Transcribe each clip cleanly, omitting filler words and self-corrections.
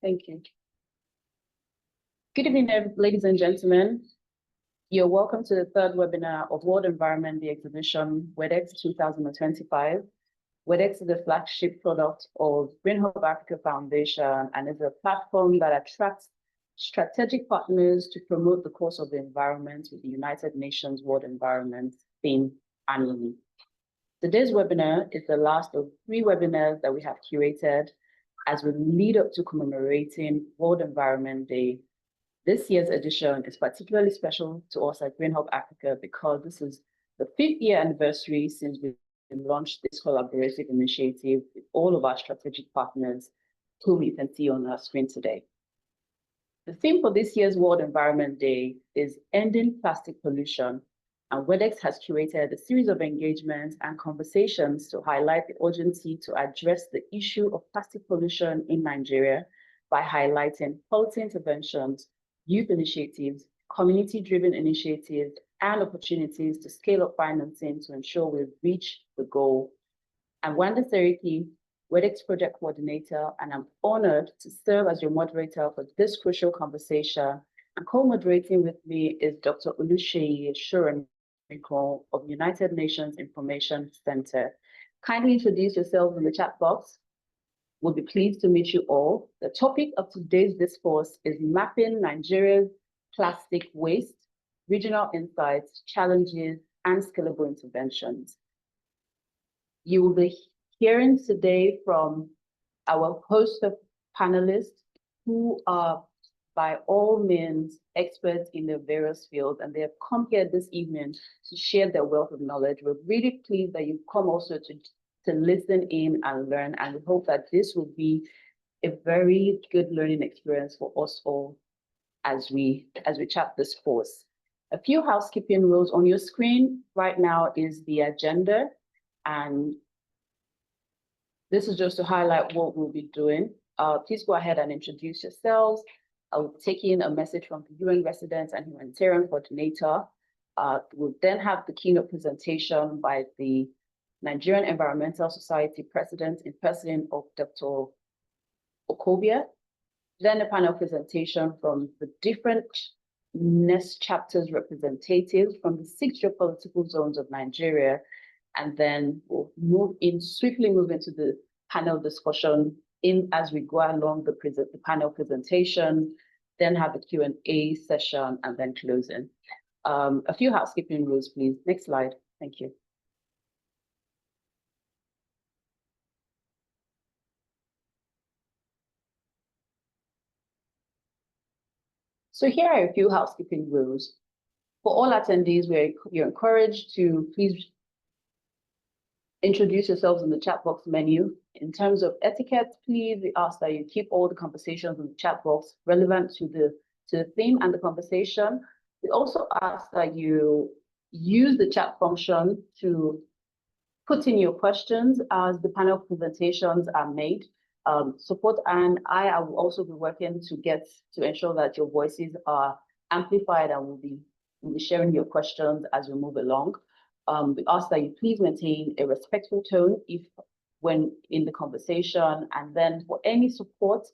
Thank you. Good evening, ladies and gentlemen. You're welcome to the third webinar of World Environment Day Exhibition, WEDex 2025. WEDex is the flagship product of Green Hub Africa Foundation and is a platform that attracts strategic partners to promote the cause of the environment with the United Nations World Environment theme annually. Today's webinar is the last of 3 webinars that we have curated as we lead up to commemorating World Environment Day. This year's edition is particularly special to us at Green Hub Africa because this is the 5th year anniversary since we launched this collaborative initiative with all of our strategic partners, whom you can see on our screen today. The theme for this year's World Environment Day is Ending Plastic Pollution, and WEDex has curated a series of engagements and conversations to highlight the urgency to address the issue of plastic pollution in Nigeria by highlighting policy interventions, youth initiatives, community-driven initiatives, and opportunities to scale up financing to ensure we reach the goal. I'm Wanda Seriki, WEDex Project Coordinator, and I'm honored to serve as your moderator for this crucial conversation. And co-moderating with me is Dr. Oluseyi Shoren of United Nations Information Center. Kindly introduce yourselves in the chat box. We'll be pleased to meet you all. The topic of today's discourse is Mapping Nigeria's Plastic Waste, Regional Insights, Challenges, and Scalable Interventions. You will be hearing today from our host of panelists who are by all means experts in their various fields, and they have come here this evening to share their wealth of knowledge. We're really pleased that you've come also to listen in and learn, and we hope that this will be a very good learning experience for us all as we chat this course. A few housekeeping rules on your screen right now is the agenda, and this is just to highlight what we'll be doing. Please go ahead and introduce yourselves. I'll take in a message from the UN Resident and Humanitarian Coordinator. We'll then have the keynote presentation by the Nigerian Environmental Society President in person of Dr. Okobia. Then a panel presentation from the different next chapters representatives from the 6 geopolitical zones of Nigeria. And then we'll swiftly move into the panel discussion as we go along the panel presentation, then have a Q&A session, and then closing. A few housekeeping rules, please. Next slide. Thank you. So here are a few housekeeping rules. For all attendees, you're encouraged to please introduce yourselves in the chat box menu. In terms of etiquette, please, we ask that you keep all the conversations in the chat box relevant to the theme and the conversation. We also ask that you use the chat function to put in your questions as the panel presentations are made. Support and I will also be working to ensure that your voices are amplified, and we'll be sharing your questions as we move along. We ask that you please maintain a respectful tone when in the conversation, and then for any support,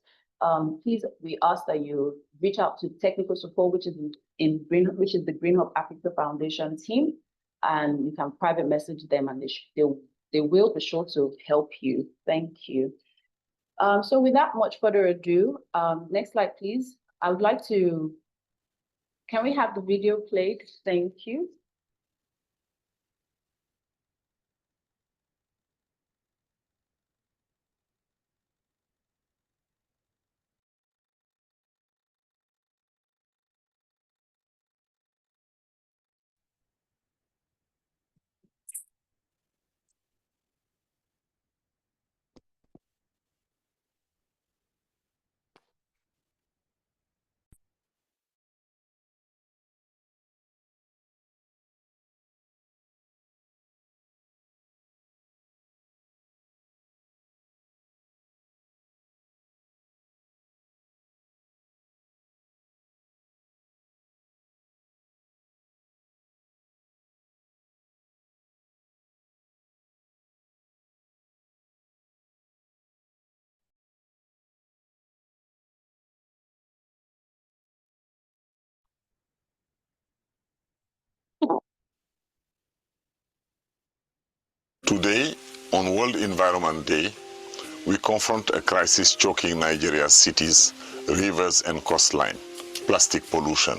please, we ask that you reach out to technical support, which is the Green Hub Africa Foundation team, and you can private message them, and they will be sure to help you. Thank you. So without much further ado, next slide, please. I would like to, can we have the video played? Thank you. Today, on World Environment Day, we confront a crisis choking Nigeria's cities, rivers and coastline, plastic pollution.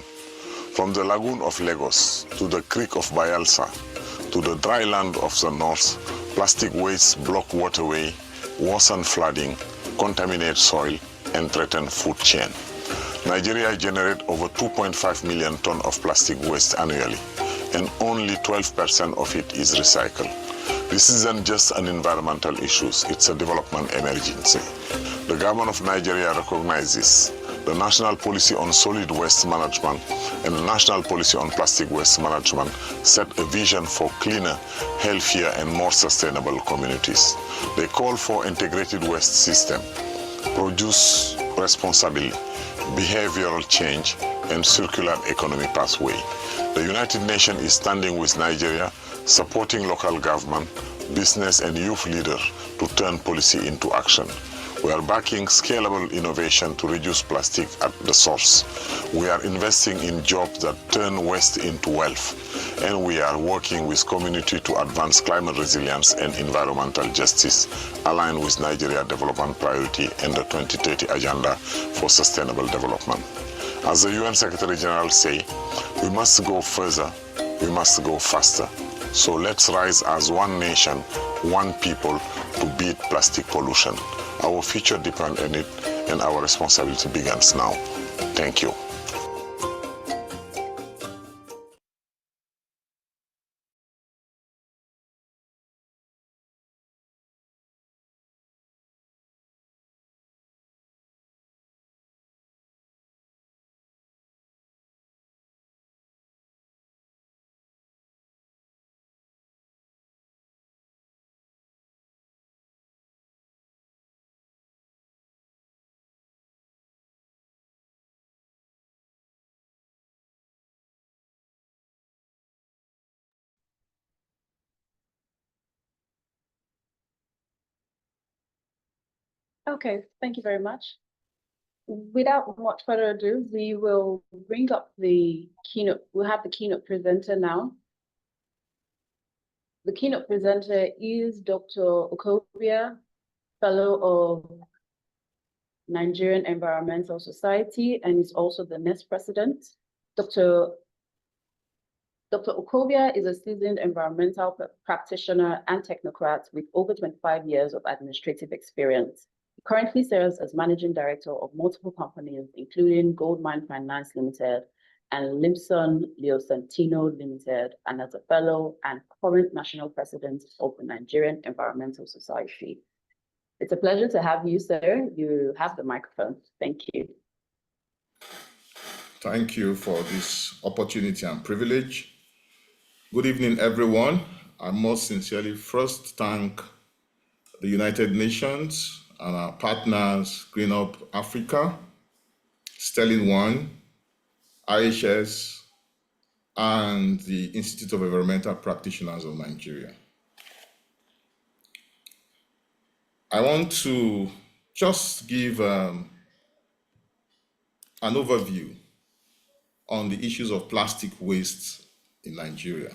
From the lagoon of Lagos to the creek of Bayelsa to the dry land of the north, plastic wastes block waterway, worsen flooding, contaminate soil and threaten food chain. Nigeria generates over 2.5 million tons of plastic waste annually, and only 12% of it is recycled. This isn't just an environmental issue, it's a development emergency. The government of Nigeria recognizes the National Policy on Solid Waste Management and the National Policy on Plastic Waste Management set a vision for cleaner, healthier and more sustainable communities. They call for integrated waste system, produce responsibly, behavioral change and circular economy pathway. The United Nations is standing with Nigeria, supporting local government, business and youth leaders to turn policy into action. We are backing scalable innovation to reduce plastic at the source. We are investing in jobs that turn waste into wealth. And we are working with community to advance climate resilience and environmental justice, aligned with Nigeria development priority and the 2030 agenda for sustainable development. As the UN Secretary General say, we must go further, we must go faster. So let's rise as one nation, one people to beat plastic pollution. Our future depends on it and our responsibility begins now. Thank you. Okay, thank you very much. Without much further ado, we will bring up the keynote. We'll have the keynote presenter now. The keynote presenter is Dr. Okobia, Fellow of Nigerian Environmental Society, and is also the next president. Dr. Okobia is a seasoned environmental practitioner and technocrat with over 25 years of administrative experience. He currently serves as managing director of multiple companies, including Goldmine Finance Limited and Limson Leosantino Limited, and as a fellow and current national president of the Nigerian Environmental Society. It's a pleasure to have you, sir. You have the microphone. Thank you. Thank you for this opportunity and privilege. Good evening, everyone. I most sincerely first thank the United Nations and our partners, Green Up Africa, Sterling One, IHS, and the Institute of Environmental Practitioners of Nigeria. I want to just give an overview on the issues of plastic waste in Nigeria.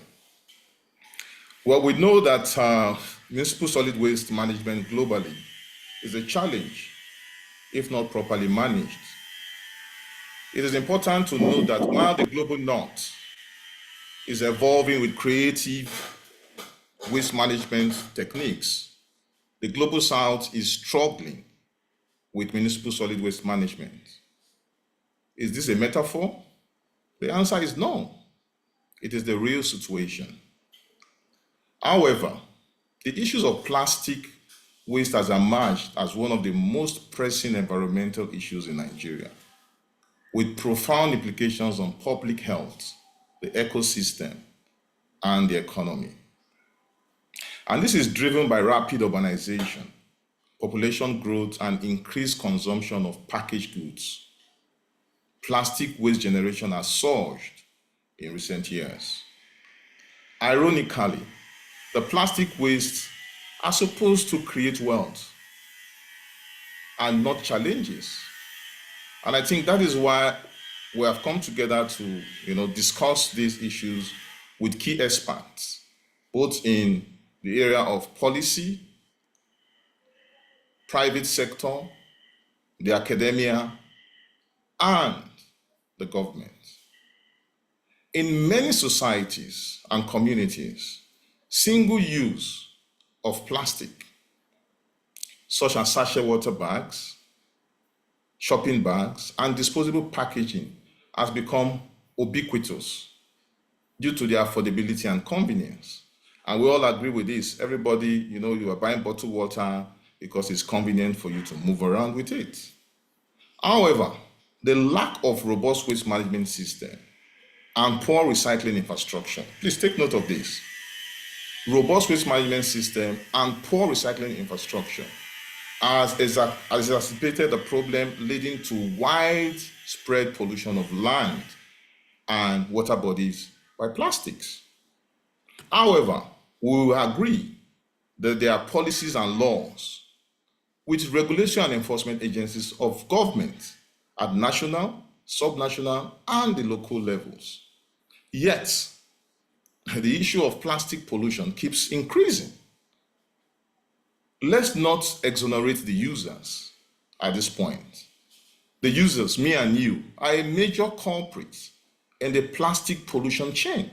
Well, we know that municipal solid waste management globally is a challenge if not properly managed. It is important to note that while the global north is evolving with creative waste management techniques, the global south is struggling with municipal solid waste management. Is this a metaphor? The answer is no. It is the real situation. However, the issues of plastic waste has emerged as one of the most pressing environmental issues in Nigeria, with profound implications on public health, the ecosystem, and the economy. And this is driven by rapid urbanization, population growth, and increased consumption of packaged goods. Plastic waste generation has surged in recent years. Ironically, the plastic waste are supposed to create wealth and not challenges. And I think that is why we have come together to discuss these issues with key experts, both in the area of policy, private sector, the academia, and the government. In many societies and communities, single use of plastic, such as sachet water bags, shopping bags, and disposable packaging has become ubiquitous due to their affordability and convenience. And we all agree with this. Everybody, you are buying bottled water because it's convenient for you to move around with it. However, the lack of robust waste management system and poor recycling infrastructure, please take note of this. Robust waste management system and poor recycling infrastructure has exacerbated the problem, leading to widespread pollution of land and water bodies by plastics. However, we will agree that there are policies and laws with regulatory and enforcement agencies of government at national, subnational, and the local levels. Yet, the issue of plastic pollution keeps increasing. Let's not exonerate the users at this point. The users, me and you, are a major culprit in the plastic pollution chain.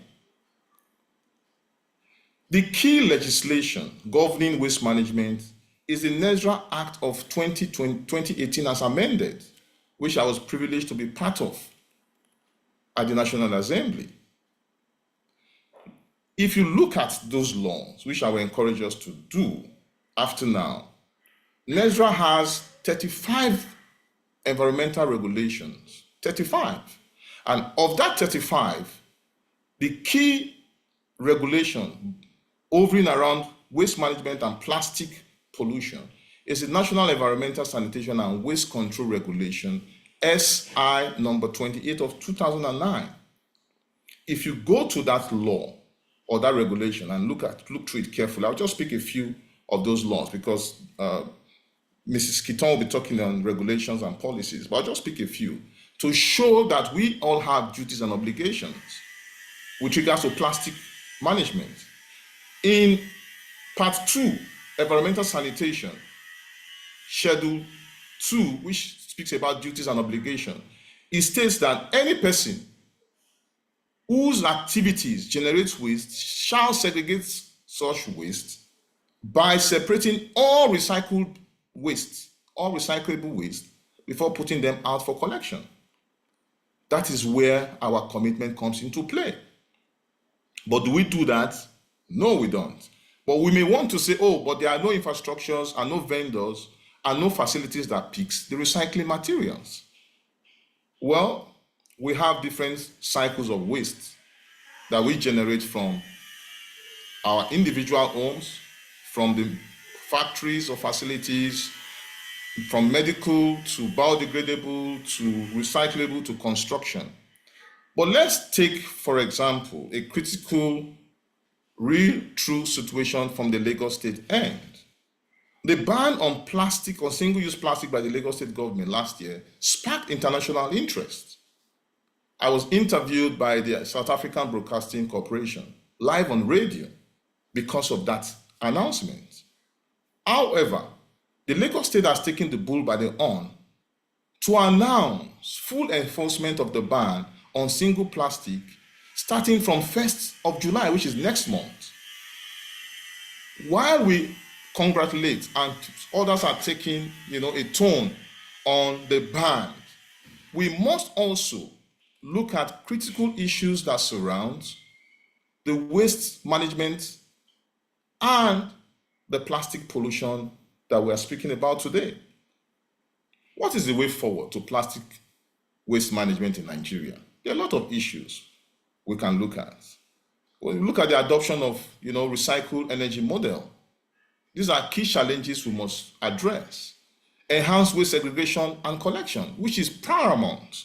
The key legislation governing waste management is the NESRA Act of 2018 as amended, which I was privileged to be part of at the National Assembly. If you look at those laws, which I will encourage us to do after now, NESRA has 35 environmental regulations, 35. And of that 35, the key regulation hovering around waste management and plastic pollution is the National Environmental Sanitation and Waste Control Regulation, SI number 28 of 2009. If you go to that law or that regulation and look through it carefully, I'll just pick a few of those laws because Mrs. Kiton will be talking on regulations and policies, but I'll just pick a few to show that we all have duties and obligations with regards to plastic management. In Part 2, Environmental Sanitation, Schedule 2, which speaks about duties and obligations, it states that any person whose activities generate waste shall segregate such waste by separating all recyclable waste before putting them out for collection. That is where our commitment comes into play. But do we do that? No, we don't. But we may want to say, oh, but there are no infrastructures and no vendors and no facilities that picks the recycling materials. Well, we have different cycles of waste that we generate from our individual homes, from the factories or facilities, from medical to biodegradable to recyclable to construction. But let's take, for example, a critical, real, true situation from the Lagos State end. The ban on plastic or single-use plastic by the Lagos State government last year sparked international interest. I was interviewed by the South African Broadcasting Corporation live on radio because of that announcement. However, the Lagos State has taken the bull by the horn to announce full enforcement of the ban on single plastic starting from 1st of July, which is next month. While we congratulate and others are taking, a tone on the ban, we must also look at critical issues that surround the waste management and the plastic pollution that we are speaking about today. What is the way forward to plastic waste management in Nigeria? There are a lot of issues we can look at. When we look at the adoption of, recycled energy model, these are key challenges we must address. Enhanced waste segregation and collection, which is paramount.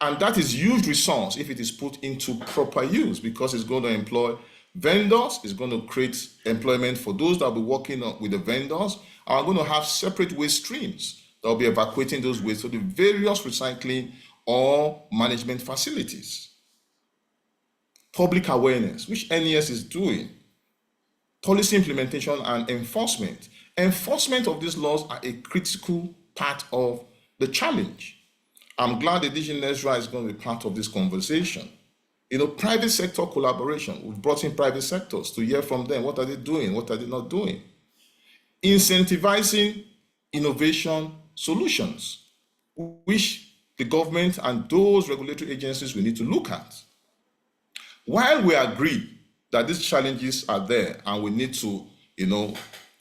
And that is huge resource if it is put into proper use, because it's going to employ vendors, it's going to create employment for those that will be working with the vendors, are going to have separate waste streams that will be evacuating those waste to the various recycling or management facilities. Public awareness, which NES is doing. policy implementation and enforcement. Enforcement of these laws are a critical part of the challenge. I'm glad the DG Nezra is going to be part of this conversation. Private sector collaboration. We've brought in private sectors to hear from them. What are they doing? What are they not doing? Incentivizing innovation solutions, which the government and those regulatory agencies will need to look at. While we agree that these challenges are there and we need to,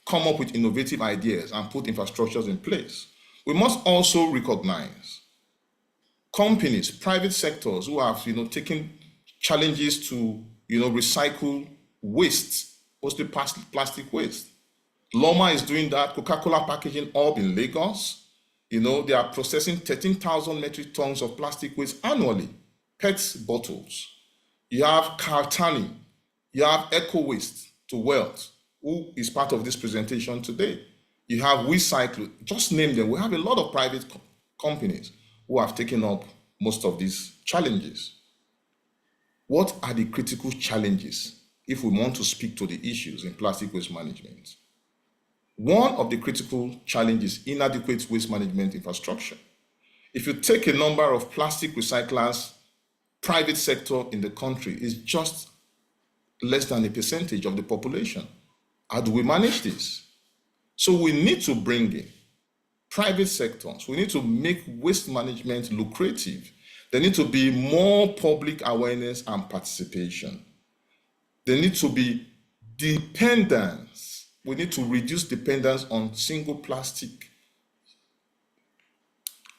come up with innovative ideas and put infrastructures in place, we must also recognize companies, private sectors who have, taken challenges to, recycle waste, mostly plastic waste. Loma is doing that. Coca-Cola Packaging Hub in Lagos, they are processing 13,000 metric tons of plastic waste annually, PET bottles. You have Cartani, you have Eco Waste to Wealth, who is part of this presentation today. You have WeCycle, just name them. We have a lot of private companies who have taken up most of these challenges. What are the critical challenges if we want to speak to the issues in plastic waste management? One of the critical challenges is inadequate waste management infrastructure. If you take a number of plastic recyclers, private sector in the country is just less than a percentage of the population. How do we manage this? So we need to bring in private sectors. We need to make waste management lucrative. There need to be more public awareness and participation. There need to be dependence. We need to reduce dependence on single plastic.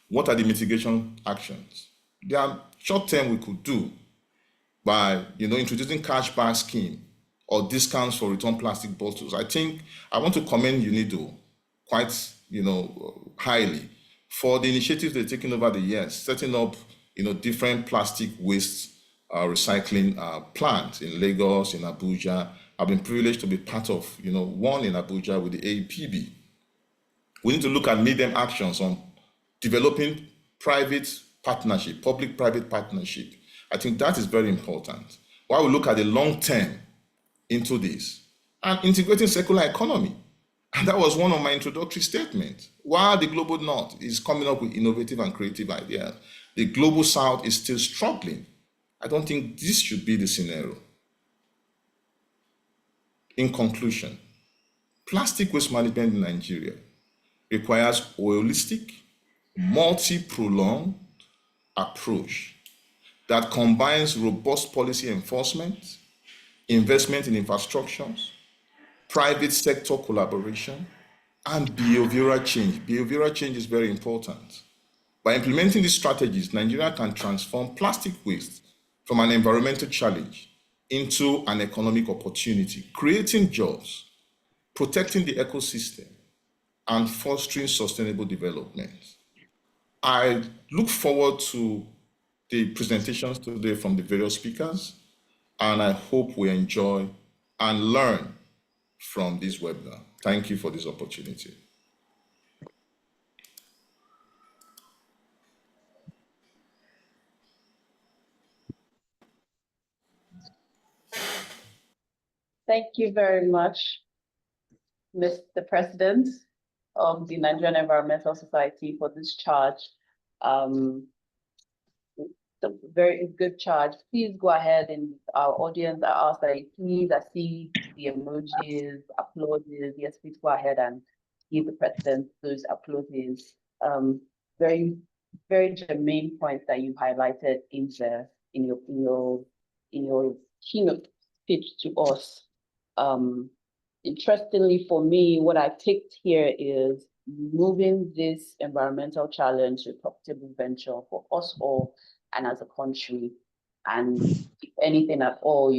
What are the mitigation actions? There are short-term we could do by introducing cashback scheme or discounts for return plastic bottles. I think I want to commend UNIDO quite highly for the initiatives they've taken over the years, setting up different plastic waste recycling plants in Lagos, in Abuja. I've been privileged to be part of one in Abuja with the APB. We need to look at medium actions on developing private partnership, public-private partnership. I think that is very important. While we look at the long term into this and integrating circular economy. And that was one of my introductory statements. While the global north is coming up with innovative and creative ideas, the global south is still struggling. I don't think this should be the scenario. In conclusion, plastic waste management in Nigeria requires a holistic, multi-pronged approach that combines robust policy enforcement, investment in infrastructures, private sector collaboration, and behavioral change. Behavioral change is very important. By implementing these strategies, Nigeria can transform plastic waste from an environmental challenge into an economic opportunity, creating jobs, protecting the ecosystem, and fostering sustainable development. I look forward to the presentations today from the various speakers, and I hope we enjoy and learn from this webinar. Thank you for this opportunity. Thank you very much, Mr. President of the Nigerian Environmental Society, for this charge. A very good charge. Please go ahead, and our audience, I ask that you please, I see the emojis, applauses. Yes, please go ahead and give the president those applauses. Very, very germane points that you highlighted in your keynote speech to us. Interestingly for me, what I picked here is moving this environmental challenge to a profitable venture for us all and as a country. And if anything at all,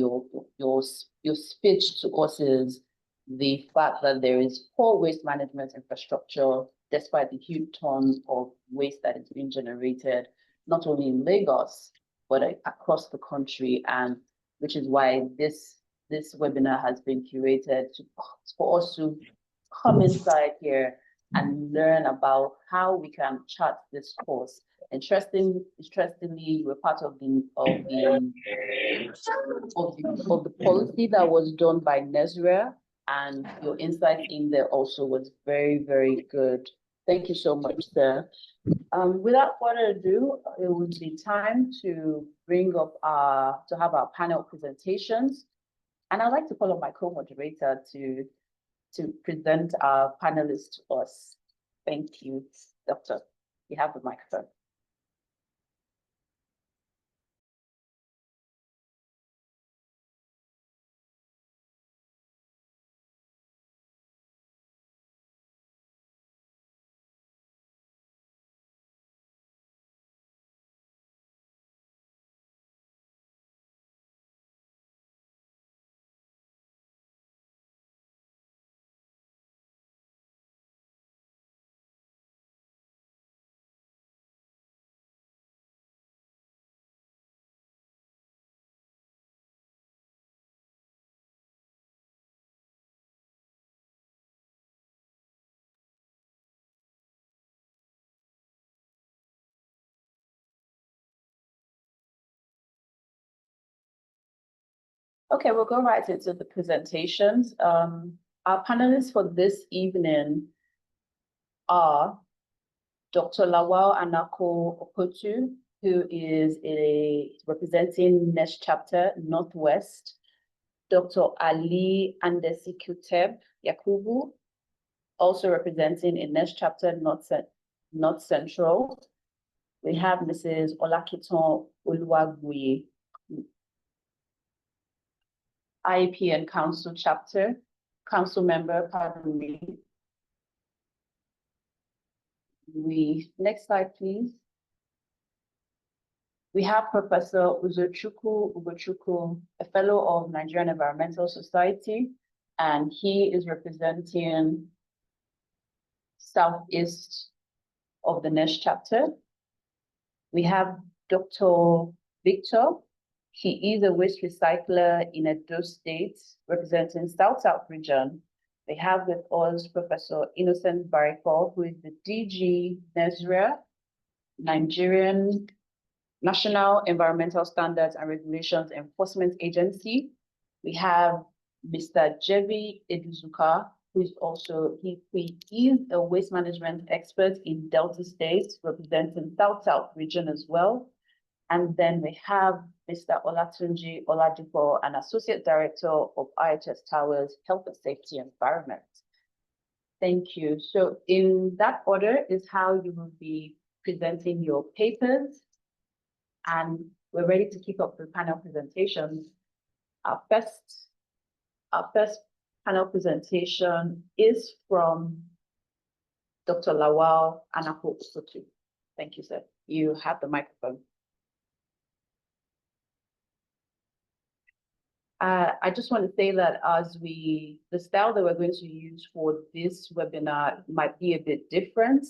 your speech to us is the fact that there is poor waste management infrastructure, despite the huge tons of waste that is being generated, not only in Lagos, but across the country, and which is why this webinar has been curated for us to come inside here and learn about how we can chart this course. Interestingly, we're part of the policy that was done by Nezra and your insight in there also was very, very good. Thank you so much, sir. Without further ado, it would be time to have our panel presentations. And I'd like to call on my co-moderator to present our panelists to us. Thank you, Doctor. You have the microphone. Okay, we'll go right into the presentations. Our panelists for this evening are Dr. Lawal Anako Opotu, who is representing Next Chapter Northwest, Dr. Ali Andesi Kuteb Yakubu, also representing in Next Chapter North Central. We have Mrs. Olakiton Oluwagui, IEP and Council Member, pardon me. Next slide, please. We have Professor Uzochukwu Ugochukwu, a fellow of Nigerian Environmental Society, and he is representing Southeast of the Next Chapter. We have Dr. Victor. He is a waste recycler in Edo State, representing South region. We have with us Professor Innocent Bariko, who is the DG NESRA, Nigerian National Environmental Standards and Regulations Enforcement Agency. We have Mr. Jevi Eduzuka, who is also, he is a waste management expert in Delta State, representing South region as well. And then we have Mr. Olatunji Oladipo, an Associate Director of IHS Towers Health and Safety Environment. Thank you. So in that order is how you will be presenting your papers. And we're ready to kick off the panel presentations. Our first panel presentation is from Dr. Lawal Anako Opotu. Thank you, sir. You have the microphone. I just want to say that the style that we're going to use for this webinar might be a bit different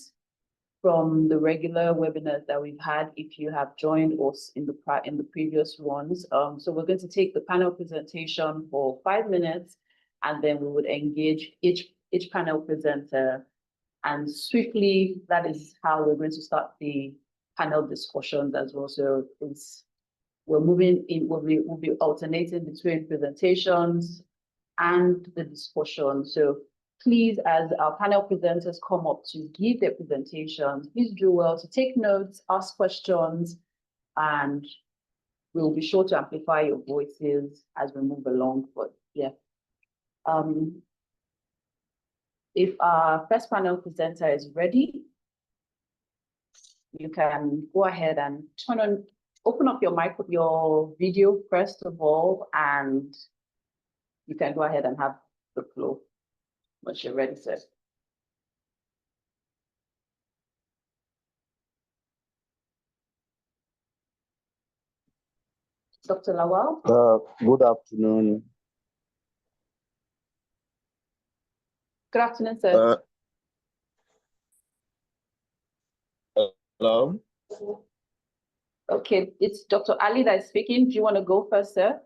from the regular webinars that we've had if you have joined us in the previous ones. So we're going to take the panel presentation for 5 minutes, and then we would engage each panel presenter. And swiftly, that is how we're going to start the panel discussions as well. So we'll be alternating between presentations and the discussion. So please, as our panel presenters come up to give their presentations, please do well to take notes, ask questions, and we'll be sure to amplify your voices as we move along. But yeah, if our first panel presenter is ready, you can go ahead and open up your video first of all, and you can go ahead and have the floor once you're ready, sir. Dr. Lawal? Good afternoon. Good afternoon, sir. Hello? Okay, it's Dr. Ali that is speaking. Do you want to go first, sir?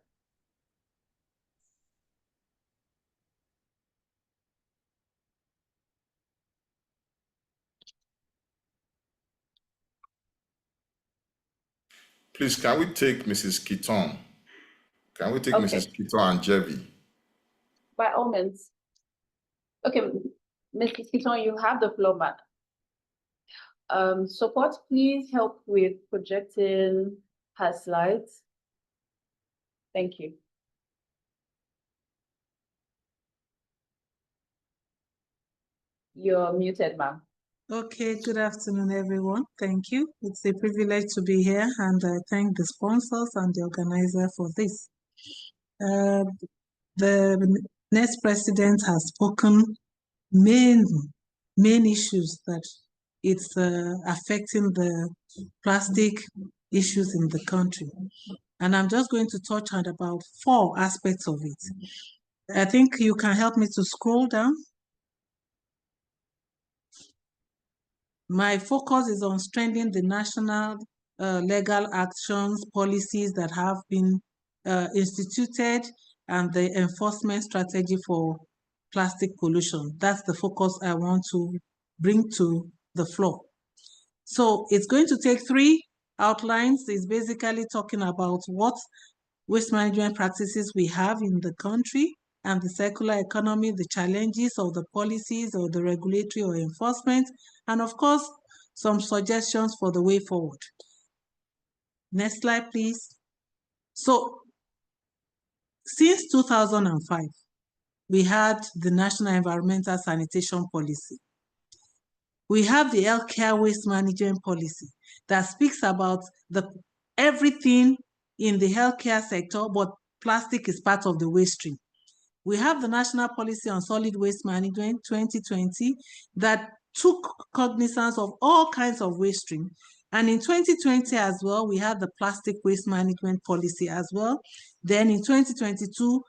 Please, can we take Mrs. Kiton? Can we take Okay. Mrs. Kiton and Jevi? By all means. Okay, Mrs. Kiton, you have the floor, ma'am. Support, please help with projecting her slides. Thank you. You're muted, ma'am. Okay, good afternoon, everyone. Thank you. It's a privilege to be here, and I thank the sponsors and the organizer for this. The next president has spoken main issues that it's affecting the plastic issues in the country. And I'm just going to touch on about 4 aspects of it. I think you can help me to scroll down. My focus is on strengthening the national legal actions, policies that have been instituted, and the enforcement strategy for plastic pollution. That's the focus I want to bring to the floor. So it's going to take 3 outlines. It's basically talking about what waste management practices we have in the country and the circular economy, the challenges of the policies or the regulatory or enforcement, and of course, some suggestions for the way forward. Next slide, please. So, since 2005, we had the National Environmental Sanitation Policy. We have the Healthcare Waste Management Policy that speaks about everything in the healthcare sector, but plastic is part of the waste stream. We have the National Policy on Solid Waste Management 2020 that took cognizance of all kinds of waste stream. And in 2020 as well, we had the Plastic Waste Management Policy as well. Then in 2022,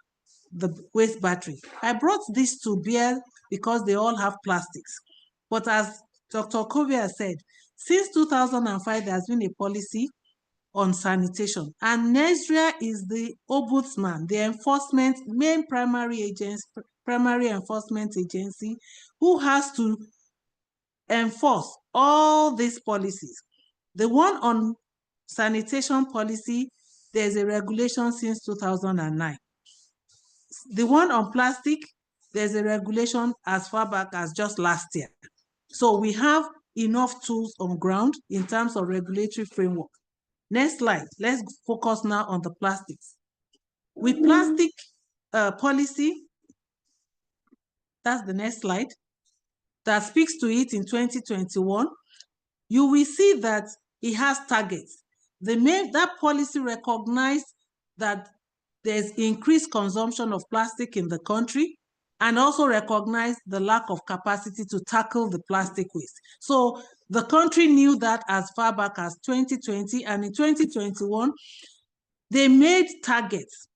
the waste battery. I brought this to bear because they all have plastics. But as Dr. Kovia said, since 2005, there has been a policy on sanitation, and Nigeria is the ombudsman, the main primary enforcement agency, who has to enforce all these policies. The one on sanitation policy, there's a regulation since 2009. The one on plastic, there's a regulation as far back as just last year. So we have enough tools on ground in terms of regulatory framework. Next slide. Let's focus now on the plastics. With plastic policy, that's the next slide, that speaks to it in 2021, you will see that it has targets. That policy recognized that there's increased consumption of plastic in the country, and also recognize the lack of capacity to tackle the plastic waste. So the country knew that as far back as 2020, and in 2021, they made targets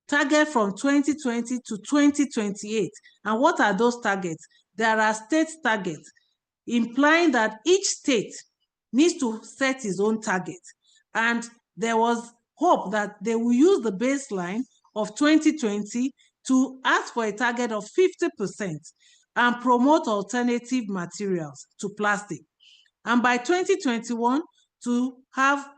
from 2020 to 2028. And what are those targets? There are state targets, implying that each state needs to set its own target. And there was hope that they will use the baseline of 2020 to ask for a target of 50% and promote alternative materials to plastic. And by 2021, to have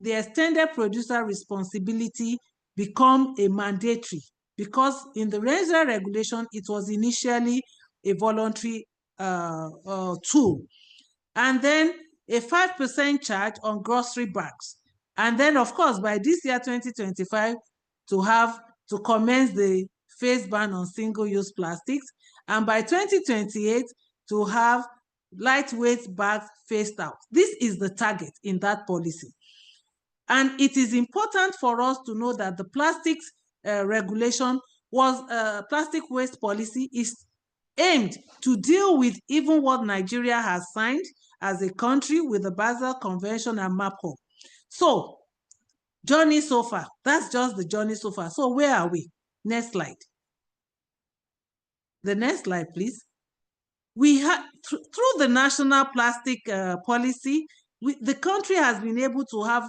the extended producer responsibility become a mandatory, because in the Nigeria regulation, it was initially a voluntary tool. And then a 5% charge on grocery bags. And then, of course, by this year, 2025, to commence the phase ban on single-use plastics. And by 2028, to have lightweight bags phased out. This is the target in that policy. And it is important for us to know that the plastics regulation plastic waste policy is aimed to deal with even what Nigeria has signed as a country with the Basel Convention and MAPCO. So, journey so far, that's just the journey so far. So where are we? Next slide. The next slide, please. We have, through the national plastic policy, the country has been able to have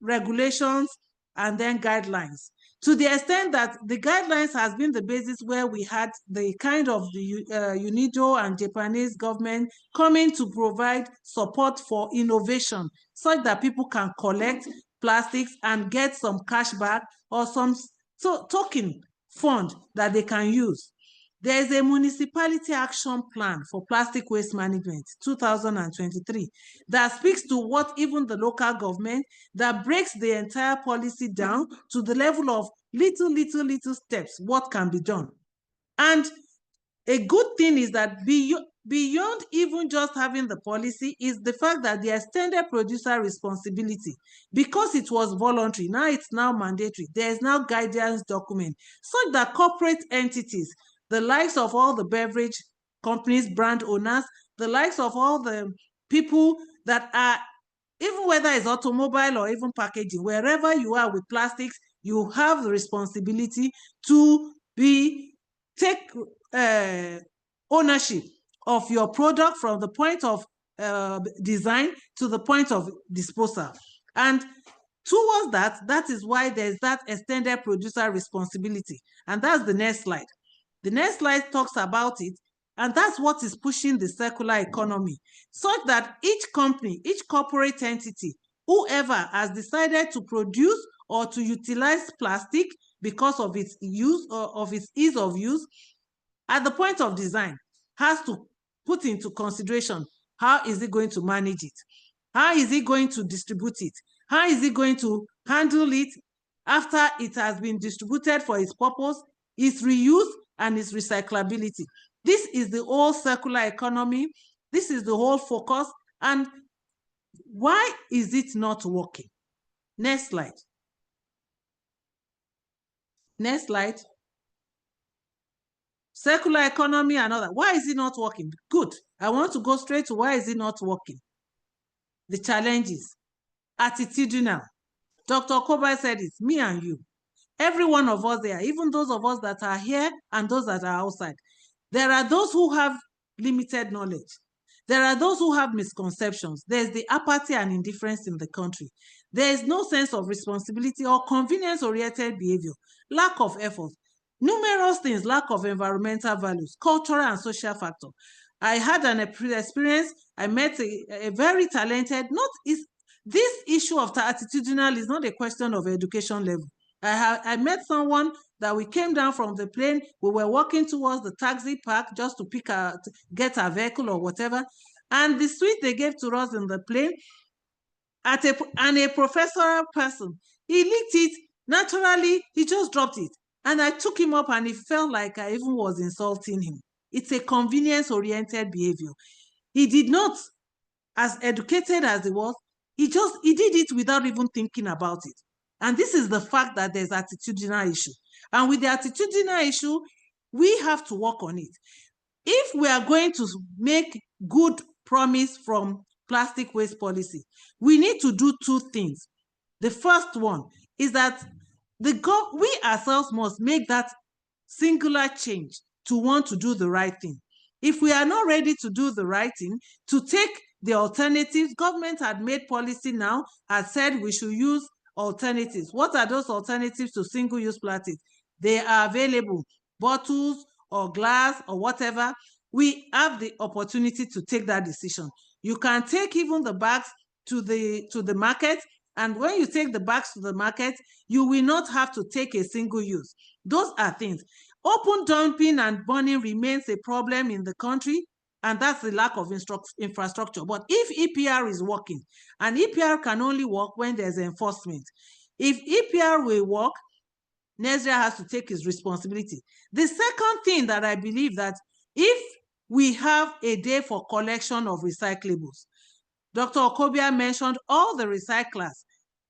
regulations and then guidelines, to the extent that the guidelines has been the basis where we had the kind of the UNIDO and Japanese government coming to provide support for innovation, such that people can collect plastics and get some cash back or some token fund that they can use. There is a municipality action plan for plastic waste management, 2023, that speaks to what even the local government, that breaks the entire policy down to the level of little steps, what can be done. And a good thing is that beyond even just having the policy is the fact that the extended producer responsibility, because it was voluntary, now it's now mandatory. There is now guidance document such that corporate entities, the likes of all the beverage companies, brand owners, the likes of all the people that are, even whether it's automobile or even packaging, wherever you are with plastics, you have the responsibility to take ownership of your product from the point of design to the point of disposal. And towards that, that is why there's that extended producer responsibility. And that's the next slide. The next slide talks about it, and that's what is pushing the circular economy, such that each company, each corporate entity, whoever has decided to produce or to utilize plastic because of its use or of its ease of use, at the point of design, has to put into consideration how is it going to manage it, how is it going to distribute it, how is it going to handle it after it has been distributed for its purpose, its reuse, and its recyclability. This is the whole circular economy. This is the whole focus. And why is it not working? Next slide. Next slide. Circular economy and all that. Why is it not working? Good. I want to go straight to why is it not working. The challenges. Attitudinal. Dr. Koba said it, me and you. Every one of us there, even those of us that are here and those that are outside. There are those who have limited knowledge. There are those who have misconceptions. There's the apathy and indifference in the country. There is no sense of responsibility or convenience-oriented behavior, lack of effort, numerous things, lack of environmental values, cultural and social factor. I had an experience. I met a very talented, this issue of attitudinal is not a question of education level. I met someone that we came down from the plane. We were walking towards the taxi park just to get a vehicle or whatever. And the suite they gave to us in the plane, and a professional person, he licked it. Naturally, he just dropped it. And I took him up and it felt like I even was insulting him. It's a convenience-oriented behavior. He did not, as educated as he was, he did it without even thinking about it. And this is the fact that there's attitudinal issue. And with the attitudinal issue, we have to work on it. If we are going to make good promise from plastic waste policy, we need to do two things. The first one is that we ourselves must make that singular change to want to do the right thing. If we are not ready to do the right thing, to take the alternatives, government had made policy now, has said we should use alternatives. What are those alternatives to single-use plastic? They are available, bottles or glass or whatever. We have the opportunity to take that decision. You can take even the bags to the market, and when you take the bags to the market, you will not have to take a single use. Those are things. Open dumping and burning remains a problem in the country, and that's the lack of infrastructure. But if EPR is working, and EPR can only work when there's enforcement. If EPR will work, Nigeria has to take its responsibility. The second thing that I believe that if we have a day for collection of recyclables, Dr. Okobia mentioned all the recyclers,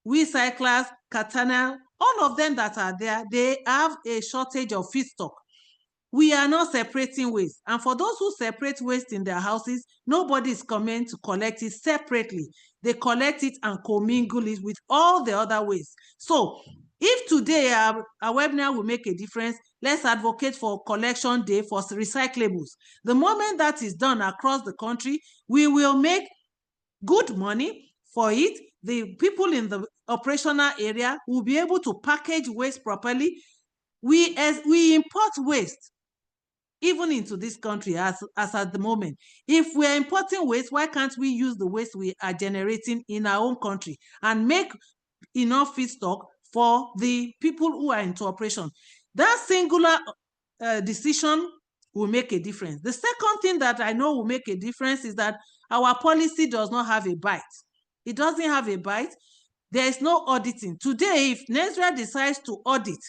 WeCyclers, Katana, all of them that are there, they have a shortage of feedstock. We are not separating waste. And for those who separate waste in their houses, nobody is coming to collect it separately. They collect it and commingle it with all the other waste. So if today our webinar will make a difference, let's advocate for collection day for recyclables. The moment that is done across the country, we will make good money for it. The people in the operational area will be able to package waste properly. We import waste even into this country as at the moment. If we're importing waste, why can't we use the waste we are generating in our own country and make enough feedstock for the people who are into operation? That singular decision will make a difference. The second thing that I know will make a difference is that our policy does not have a bite. It doesn't have a bite. There is no auditing. Today, if Nigeria decides to audit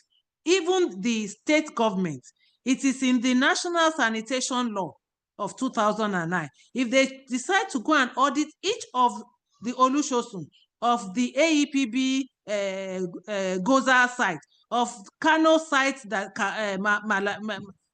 even the state government, it is in the National Sanitation Law of 2009. If they decide to go and audit each of the Olusosun, of the AEPB Goza site, of Kano site, that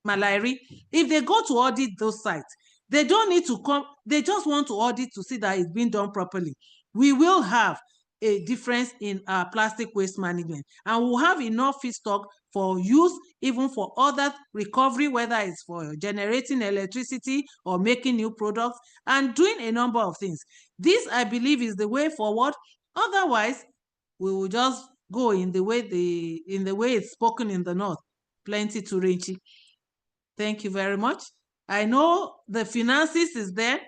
Malari, if they go to audit those sites, they don't need to come, they just want to audit to see that it's been done properly. We will have a difference in our plastic waste management, and we'll have enough feedstock for use, even for other recovery, whether it's for generating electricity or making new products and doing a number of things. This, I believe, is the way forward. Otherwise, we will just go in the way it's spoken in the north, plenty to Renchi. Thank you very much. I know the finances is there.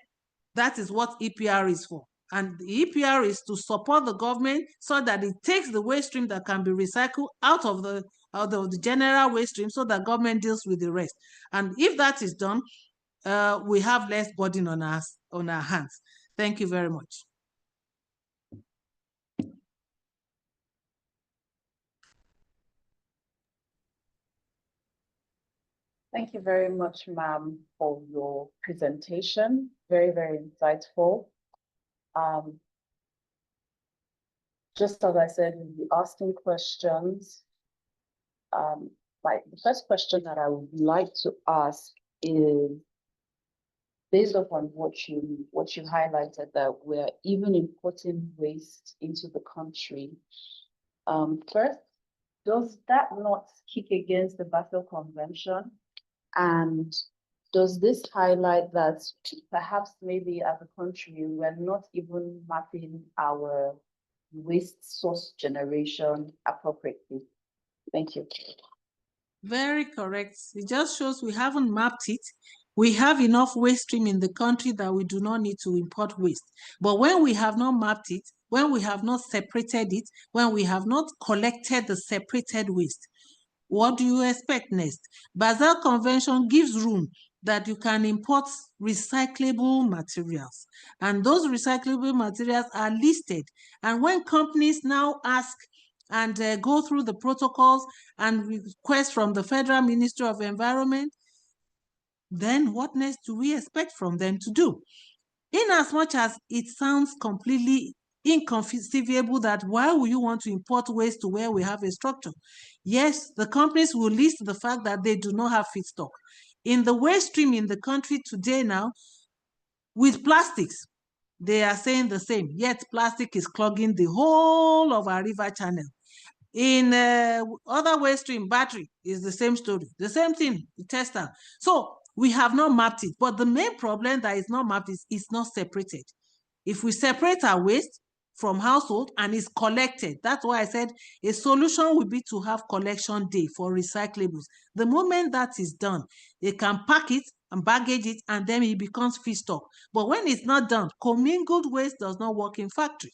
That is what EPR is for. And the EPR is to support the government so that it takes the waste stream that can be recycled out of the general waste stream, so that government deals with the rest. And if that is done, we have less burden on our hands. Thank you very much. Thank you very much, ma'am, for your presentation. Very, very insightful. Just as I said, we'll be asking questions. The first question that I would like to ask is, based upon what you highlighted, that we're even importing waste into the country. First, does that not kick against the Basel Convention? And does this highlight that perhaps maybe as a country, we're not even mapping our waste source generation appropriately? Thank you. Very correct. It just shows we haven't mapped it. We have enough waste stream in the country that we do not need to import waste. But when we have not mapped it, when we have not separated it, when we have not collected the separated waste, what do you expect next? Basel Convention gives room that you can import recyclable materials. And those recyclable materials are listed. And when companies now ask and go through the protocols and request from the Federal Ministry of Environment, then what next do we expect from them to do? In as much as it sounds completely inconceivable that why would you want to import waste to where we have a structure? Yes, the companies will list the fact that they do not have feedstock. In the waste stream in the country today now, with plastics, they are saying the same, yet plastic is clogging the whole of our river channel. In other waste stream, battery is the same story, the same thing, the textile. So we have not mapped it, but the main problem that is not mapped is it's not separated. If we separate our waste from household and it's collected, that's why I said a solution would be to have collection day for recyclables. The moment that is done, they can pack it and baggage it, and then it becomes feedstock. But when it's not done, commingled waste does not work in factory.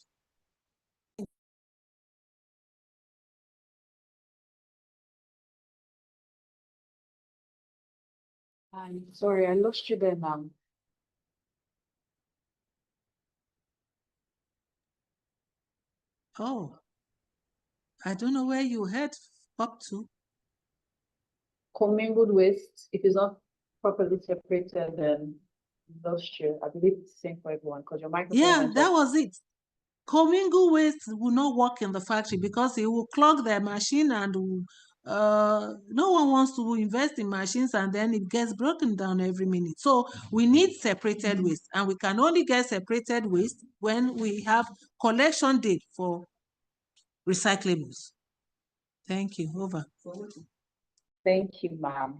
I'm sorry, I lost you there, ma'am. Oh, I don't know where you head up to. Commingled waste, if it's not properly separated, then lost you. I believe it's the same for everyone because your microphone. Yeah, that was it. Commingled waste will not work in the factory because it will clog their machine, and no one wants to invest in machines and then it gets broken down every minute. So we need separated waste, and we can only get separated waste when we have collection date for recyclables. Thank you. Over. Thank you, ma'am.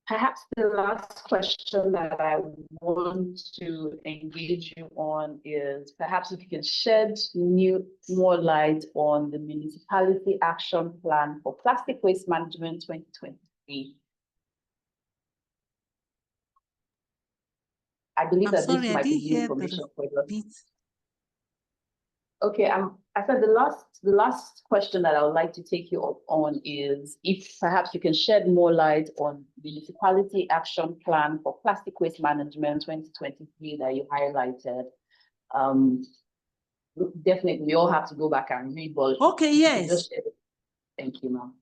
Perhaps the last question that I want to engage you on is perhaps if you can shed more light on the Municipality Action Plan for Plastic Waste Management 2023. I believe that this might be new information for you. Okay, I said the last question that I would like to take you up on is if perhaps you can shed more light on the municipality action plan for plastic waste management 2023 that you highlighted. Definitely, we all have to go back and read, but Okay, yes. just share it. Thank you, ma'am.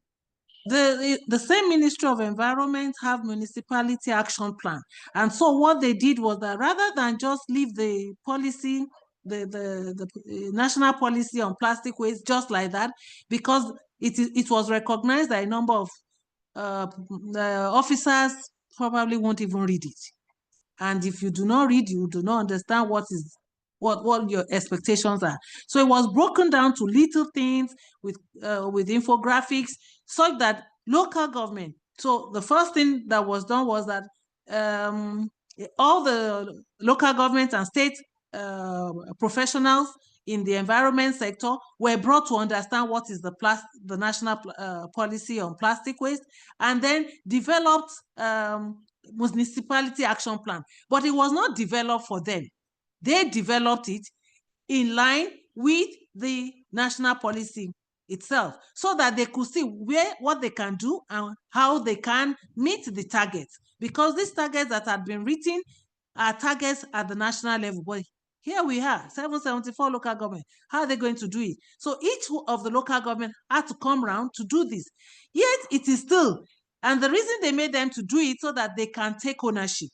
The same Ministry of Environment have municipality action plan. And so what they did was that rather than just leave the policy, the national policy on plastic waste just like that, because it was recognized that a number of officers probably won't even read it. And if you do not read, you do not understand what your expectations are. So it was broken down to little things with infographics, such that local government. So the first thing that was done was that all the local government and state professionals in the environment sector were brought to understand what is the national policy on plastic waste, and then developed municipality action plan. But it was not developed for them. They developed it in line with the national policy itself, so that they could see what they can do and how they can meet the targets. Because these targets that had been written are targets at the national level. But here we are, 774 local government. How are they going to do it? So each of the local government had to come around to do this. Yet it is still, and the reason they made them to do it so that they can take ownership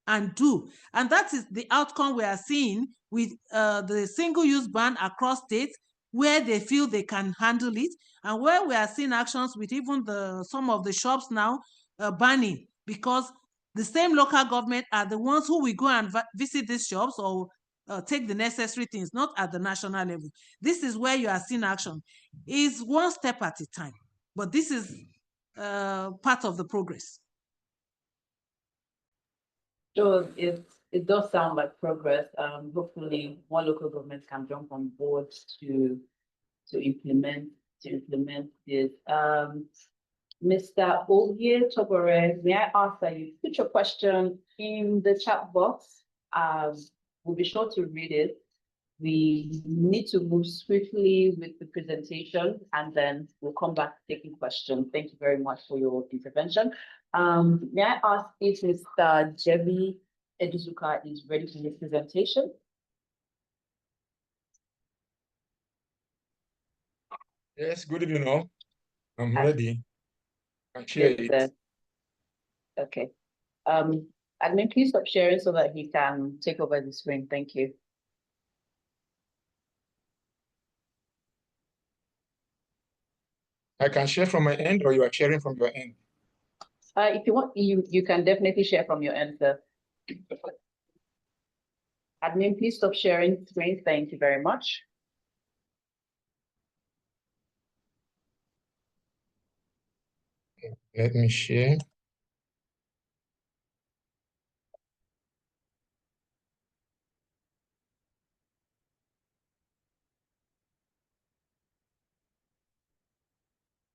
and do. And that is the outcome we are seeing with the single-use ban across states, where they feel they can handle it, and where we are seeing actions with even some of the shops now banning, because the same local government are the ones who will go and visit these shops or take the necessary things, not at the national level. This is where you are seeing action. It's one step at a time, but this is part of the progress. So it does sound like progress. Hopefully more local governments can jump on board to implement this. Mr. Ogie Tobore, may I ask that you put your question in the chat box? We'll be sure to read it. We need to move swiftly with the presentation, and then we'll come back taking questions. Thank you very much for your intervention. May I ask if Mr. Jebi Eduzuka is ready for his presentation? Yes, good evening all. I'm ready. I can share it. Sir. Okay. Admin, please stop sharing so that he can take over the screen. Thank you. I can share from my end, or you are sharing from your end? If you want, you can definitely share from your end, sir. Admin, please stop sharing screen. Thank you very much. Let me share.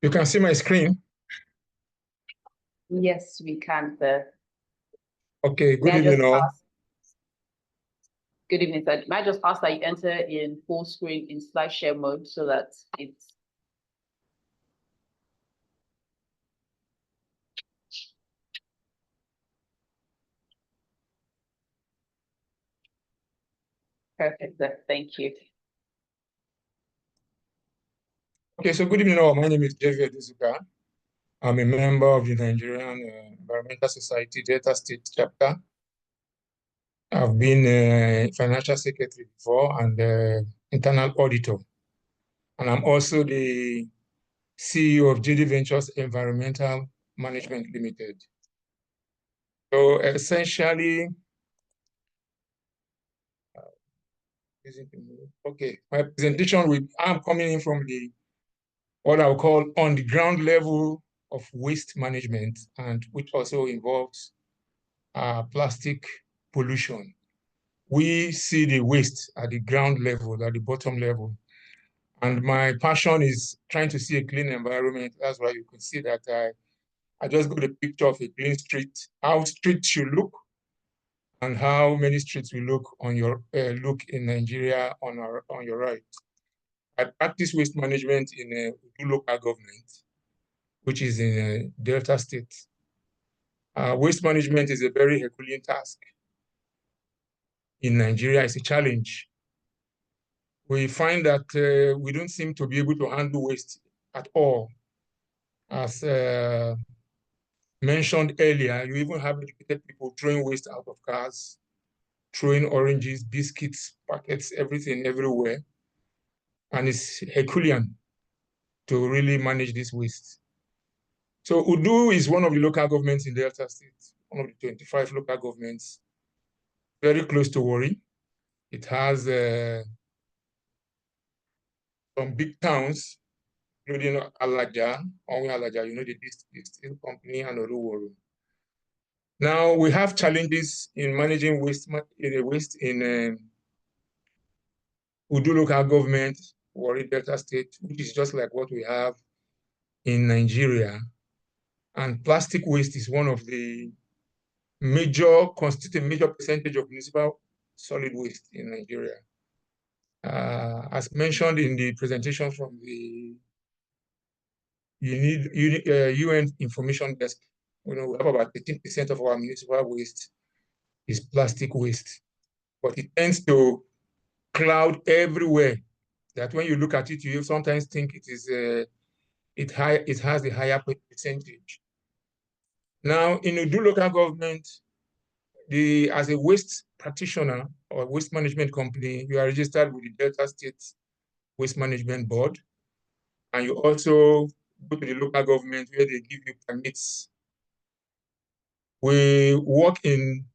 You can see my screen? Yes, we can, sir. Okay, good evening all. Good evening, sir. May I just ask that you enter in full screen in slide share mode so that it's perfect, sir. Thank you. Okay, so good evening all. My name is Geospatial Eduzuka. I'm a member of the Nigerian Environmental Society Delta State chapter. I've been a financial secretary before and internal auditor. And I'm also the CEO of JD Ventures Environmental Management Limited. So essentially, okay, my presentation I'm coming in from what I'll call on the ground level of waste management, and which also involves plastic pollution. We see the waste at the ground level, at the bottom level. And my passion is trying to see a clean environment. That's why you can see that I just got a picture of a clean street, how streets should look, and how many streets will look on your look in Nigeria on your right. I practice waste management in a local government, which is in Delta State. Waste management is a very Herculean task. In Nigeria, it's a challenge. We find that we don't seem to be able to handle waste at all. As mentioned earlier, you even have educated people throwing waste out of cars, throwing oranges, biscuits, packets, everything everywhere. And it's Herculean to really manage this waste. So Udu is one of the local governments in Delta State, one of the 25 local governments, very close to Warri. It has some big towns, including Alaja, you know, the steel company, and Oluworo. Now, we have challenges in managing waste in Udu local government, Warri Delta State, which is just like what we have in Nigeria. And plastic waste is one of the constitute a major percentage of municipal solid waste in Nigeria. As mentioned in the presentation from the UN Information Desk, we have about 13% of our municipal waste is plastic waste, but it tends to cloud everywhere. That when you look at it, you sometimes think it is it has a higher percentage. Now, in Udu local government, as a waste practitioner or waste management company, you are registered with the Delta State Waste Management Board, and you also go to the local government where they give you permits. We work in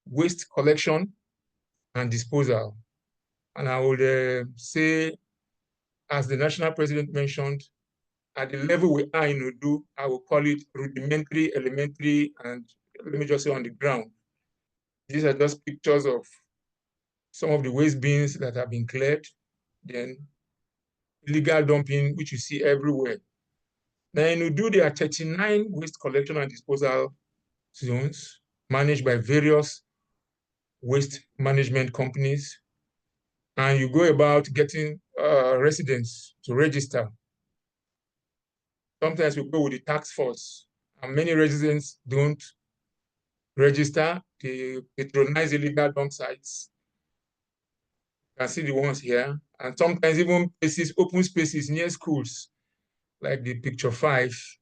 waste collection and disposal. And I would say, as the national president mentioned, at the level we are in Udu, I will call it rudimentary, elementary, and let me just say on the ground. These are just pictures of some of the waste bins that have been cleared, then illegal dumping, which you see everywhere. Now in Udu, there are 39 waste collection and disposal zones managed by various waste management companies. And you go about getting residents to register. Sometimes we go with the task force, and many residents don't register. They patronize illegal dump sites. You can see the ones here. And sometimes even open spaces near schools, like the picture 5.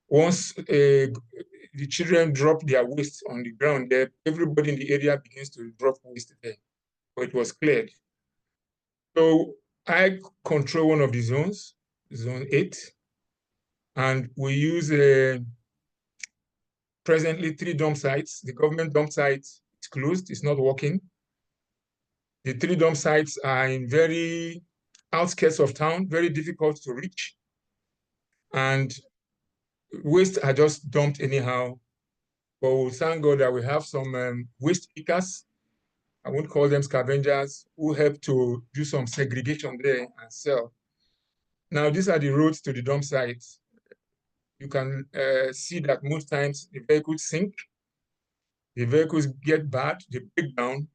Once the children drop their waste on the ground there, everybody in the area begins to drop waste there. But it was cleared. So I control one of the zones, zone 8, and we use presently 3 dump sites. The government dump site is closed, it's not working. The 3 dump sites are in very outskirts of town, very difficult to reach. And waste are just dumped anyhow. But we thank God that we have some waste pickers, I won't call them scavengers, who help to do some segregation there and sell. Now, these are the roads to the dump sites. You can see that most times the vehicles sink, the vehicles get bad, they break down.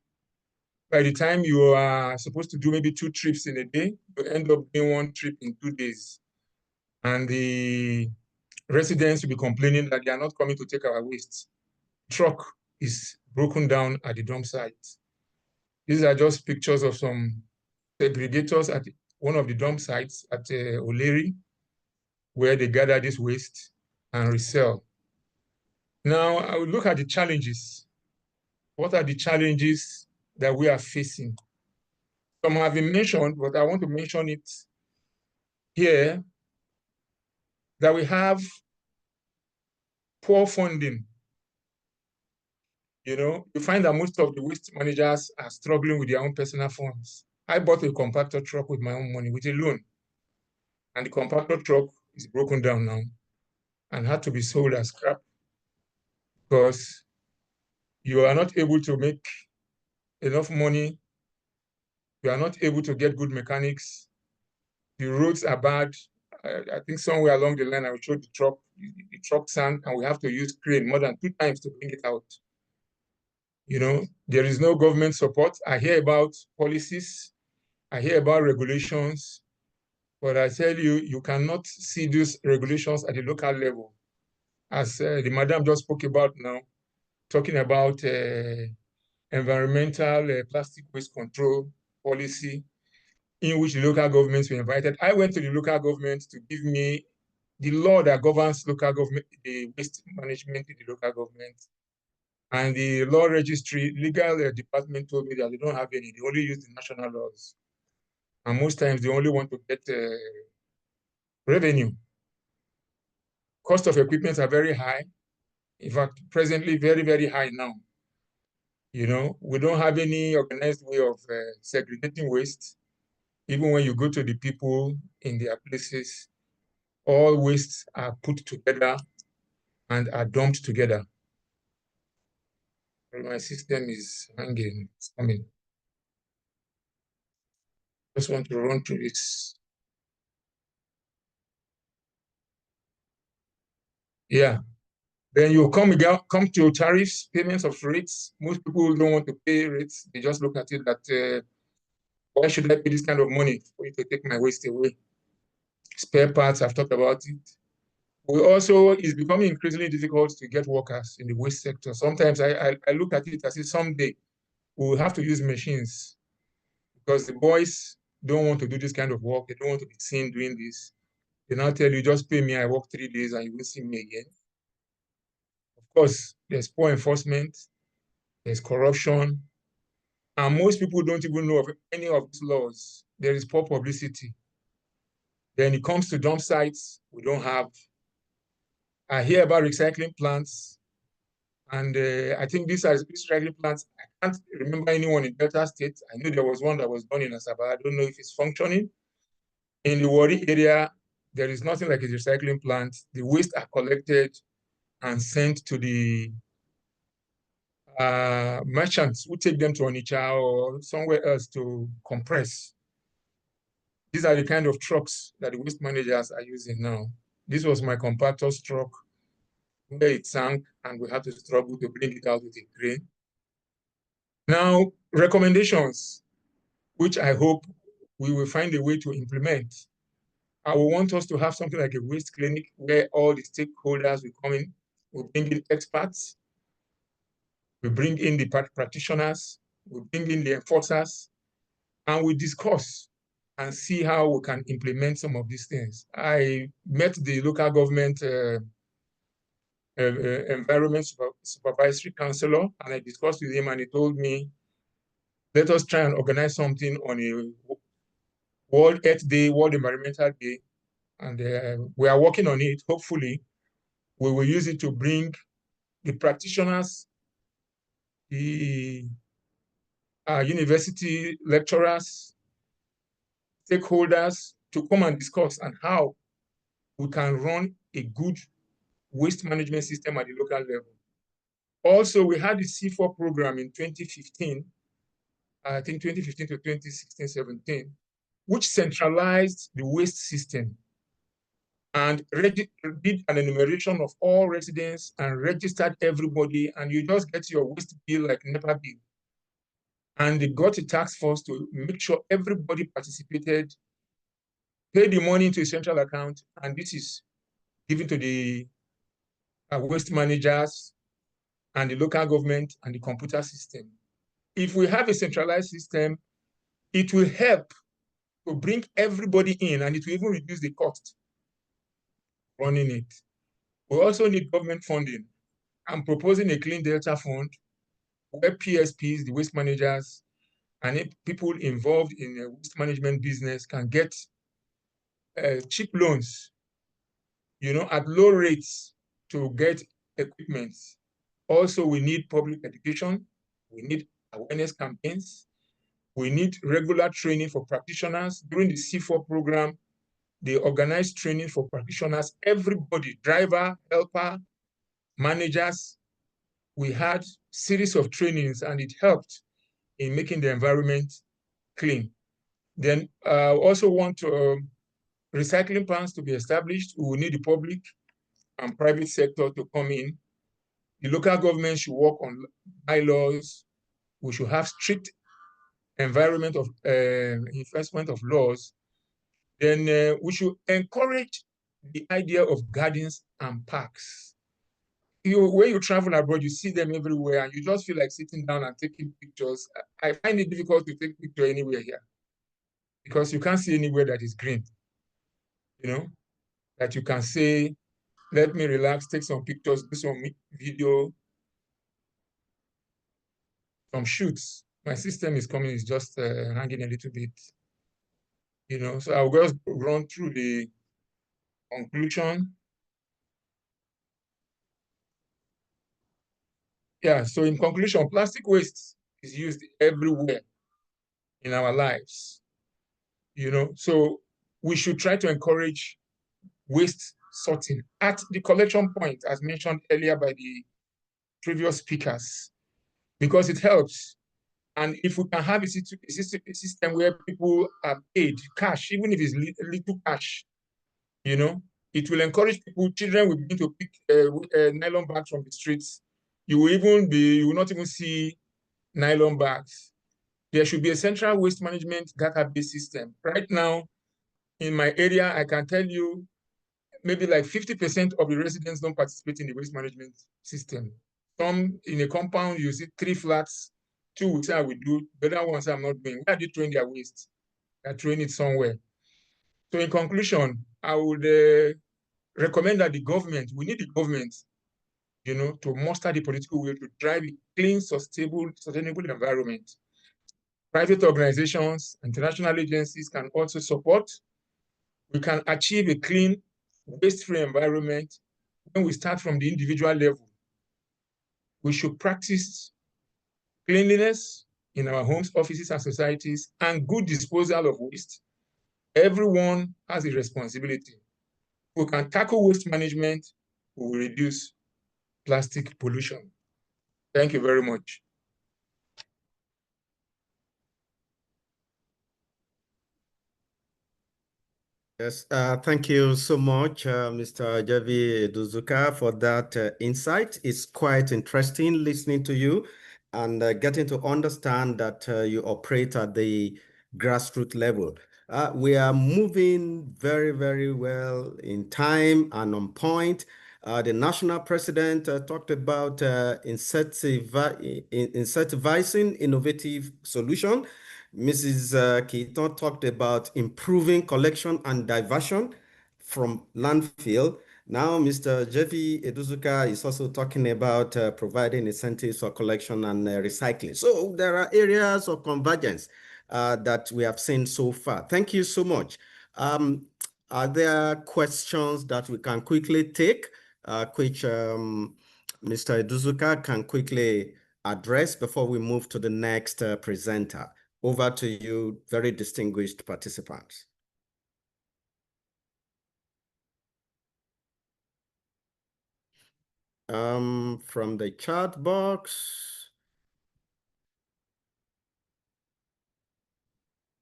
By the time you are supposed to do maybe 2 trips in a day, you end up doing 1 trip in 2 days. And the residents will be complaining that they are not coming to take our waste. Truck is broken down at the dump site. These are just pictures of some segregators at one of the dump sites at Oleri, where they gather this waste and resell. Now, I will look at the challenges. What are the challenges that we are facing? Some have been mentioned, but I want to mention it here, that we have poor funding. You find that most of the waste managers are struggling with their own personal funds. I bought a compactor truck with my own money, with a loan. And the compactor truck is broken down now and had to be sold as scrap because you are not able to make enough money. You are not able to get good mechanics. The roads are bad. I think somewhere along the line, I will show the truck sank, and we have to use crane more than 2 times to bring it out. There is no government support. I hear about policies. I hear about regulations. But I tell you, you cannot see these regulations at the local level. As the madam just spoke about now, talking about environmental plastic waste control policy, in which the local governments were invited. I went to the local government to give me the law that governs local government, the waste management in the local government. And the law registry, legal department told me that they don't have any, they only use the national laws. And most times they only want to get revenue. Cost of equipment are very high. In fact, presently very, very high now. You know, we don't have any organized way of segregating waste. Even when you go to the people in their places, all wastes are put together and are dumped together. My system is hanging, it's coming. Just want to run through this. Yeah. Then you come to tariffs, payments of rates. Most people don't want to pay rates. They just look at it that, why should I pay this kind of money for you to take my waste away? Spare parts, I've talked about it. It's becoming increasingly difficult to get workers in the waste sector. Sometimes I look at it as if someday we'll have to use machines because the boys don't want to do this kind of work. They don't want to be seen doing this. They now tell you, just pay me, I work 3 days and you will see me again. Of course, there's poor enforcement, there's corruption, and most people don't even know of any of these laws. There is poor publicity. Then it comes to dump sites, we don't have. I hear about recycling plants, and I think these recycling plants, I can't remember anyone in Delta State. I know there was one that was done in Asaba. I don't know if it's functioning. In the Wari area, there is nothing like a recycling plant. The waste are collected and sent to the merchants who take them to Onitsha or somewhere else to compress. These are the kind of trucks that the waste managers are using now. This was my compactor's truck where it sank and we had to struggle to bring it out with a crane. Now, recommendations, which I hope we will find a way to implement. I will want us to have something like a waste clinic where all the stakeholders will come in, we bring in experts, we bring in the practitioners, we bring in the enforcers, and we discuss and see how we can implement some of these things. I met the local government environment supervisory counselor, and I discussed with him, and he told me, let us try and organize something on a World Earth Day, World Environmental Day, and we are working on it. Hopefully, we will use it to bring the practitioners, the university lecturers, stakeholders to come and discuss on how we can run a good waste management system at the local level. Also, we had the C4 program in 2015, I think 2015 to 2016, 17, which centralized the waste system and did an enumeration of all residents and registered everybody, and you just get your waste bill like NEPA bill. And they got a task force to make sure everybody participated, pay the money into a central account, and this is given to the waste managers and the local government and the computer system. If we have a centralized system, it will help to bring everybody in, and it will even reduce the cost running it. We also need government funding. I'm proposing a Clean Delta Fund where PSPs, the waste managers, and people involved in the waste management business can get cheap loans, at low rates to get equipment. Also, we need public education. We need awareness campaigns. We need regular training for practitioners. During the C4 program, they organized training for practitioners, everybody, driver, helper, managers. We had series of trainings and it helped in making the environment clean. Then also want recycling plants to be established. We will need the public and private sector to come in. The local government should work on bylaws. We should have strict enforcement of laws. Then we should encourage the idea of gardens and parks. When you travel abroad, you see them everywhere, and you just feel like sitting down and taking pictures. I find it difficult to take picture anywhere here because you can't see anywhere that is green. That you can say, let me relax, take some pictures, do some video, some shoots. My system is coming, it's just hanging a little bit. So I'll just run through the conclusion. Yeah, so in conclusion, plastic waste is used everywhere in our lives. So we should try to encourage waste sorting at the collection point, as mentioned earlier by the previous speakers, because it helps. And if we can have a system where people are paid cash, even if it's little cash, it will encourage people. Children will begin to pick nylon bags from the streets. You will not even see nylon bags. There should be a central waste management database system. Right now, in my area, I can tell you maybe like 50% of the residents don't participate in the waste management system. Some in a compound, you see 3 flats, 2 will say I will do, the other ones I'm not doing. Where are they throwing their waste? They're throwing it somewhere. So in conclusion, I would recommend that we need the government, to muster the political will to drive a clean, sustainable environment. Private organizations, international agencies can also support. We can achieve a clean, waste-free environment when we start from the individual level. We should practice cleanliness in our homes, offices, and societies, and good disposal of waste. Everyone has a responsibility. We can tackle waste management, we will reduce plastic pollution. Thank you very much. Yes, thank you so much, Mr. Javi Duzuka, for that insight. It's quite interesting listening to you and getting to understand that you operate at the grassroots level. We are moving very, very well in time and on point. The national president talked about incentivizing innovative solutions. Mrs. Keaton talked about improving collection and diversion from landfill. Now, Mr. Jevi Eduzuka is also talking about providing incentives for collection and recycling. So there are areas of convergence that we have seen so far. Thank you so much. Are there questions that we can quickly take, which Mr. Eduzuka can quickly address before we move to the next presenter? Over to you, very distinguished participants. From the chat box.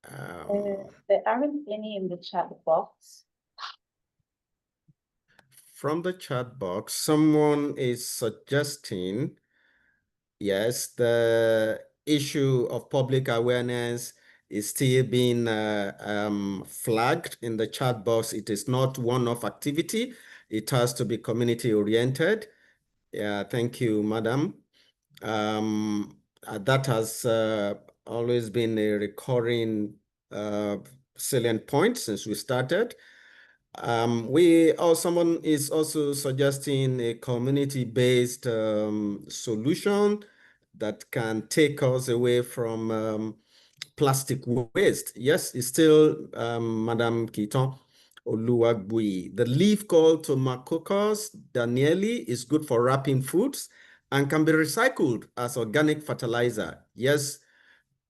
There aren't any in the chat box. From the chat box, someone is suggesting, yes, the issue of public awareness is still being flagged in the chat box. It is not one-off activity. It has to be community-oriented. Yeah, thank you, madam. That has always been a recurring salient point since we started. Someone is also suggesting a community-based solution that can take us away from plastic waste. Yes, it's still Madam Keaton Oluwagbui. The leaf called Tomacoccus danieli is good for wrapping foods and can be recycled as organic fertilizer. Yes,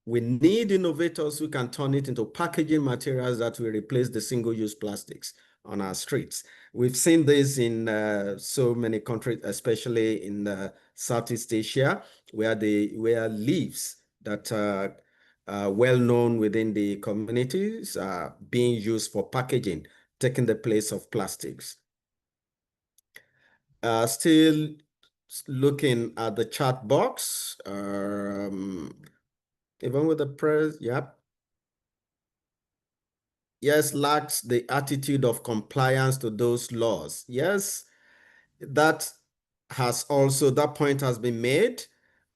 we need innovators who can turn it into packaging materials that will replace the single-use plastics on our streets. We've seen this in so many countries, especially in Southeast Asia, where leaves that are well known within the communities are being used for packaging, taking the place of plastics. Still looking at the chat box, even with the press, yep. yes, lacks the attitude of compliance to those laws. Yes, that point has been made.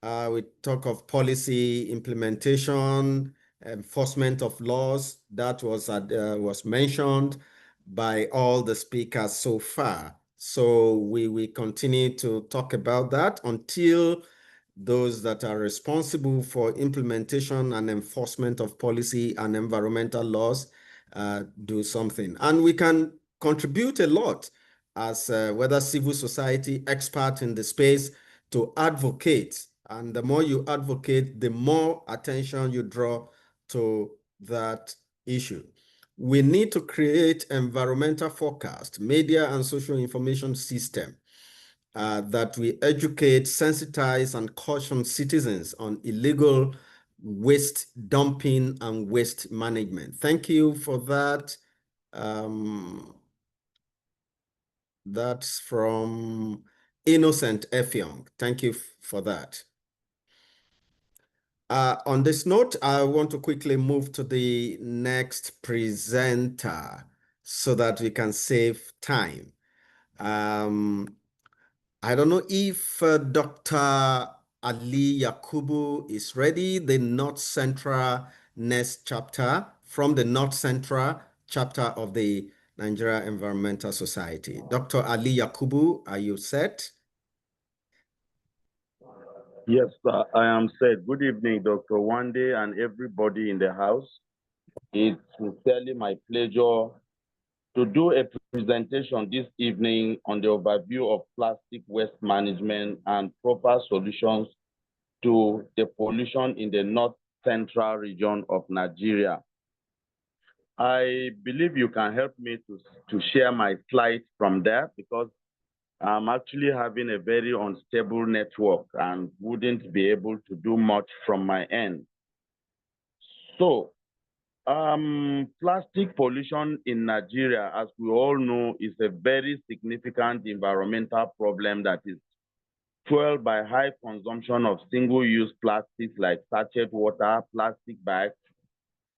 We talk of policy implementation, enforcement of laws. That was mentioned by all the speakers so far. So we continue to talk about that until those that are responsible for implementation and enforcement of policy and environmental laws do something. And we can contribute a lot as whether civil society expert in the space to advocate. And the more you advocate, the more attention you draw to that issue. We need to create environmental forecast, media and social information system that we educate, sensitize, and caution citizens on illegal waste dumping and waste management. Thank you for that. That's from Innocent Effiong. Thank you for that. On this note, I want to quickly move to the next presenter so that we can save time. I don't know if Dr. Ali Yakubu is ready, the North Central next chapter, from the North Central chapter of the Nigeria Environmental Society. Dr. Ali Yakubu, are you set? Yes, I am set. Good evening, Dr. Wande and everybody in the house. It's sincerely my pleasure to do a presentation this evening on the overview of plastic waste management and proper solutions to the pollution in the North Central region of Nigeria. I believe you can help me to share my slides from there because I'm actually having a very unstable network and wouldn't be able to do much from my end. So, plastic pollution in Nigeria, as we all know, is a very significant environmental problem that is fueled by high consumption of single-use plastics like sachet water, plastic bags,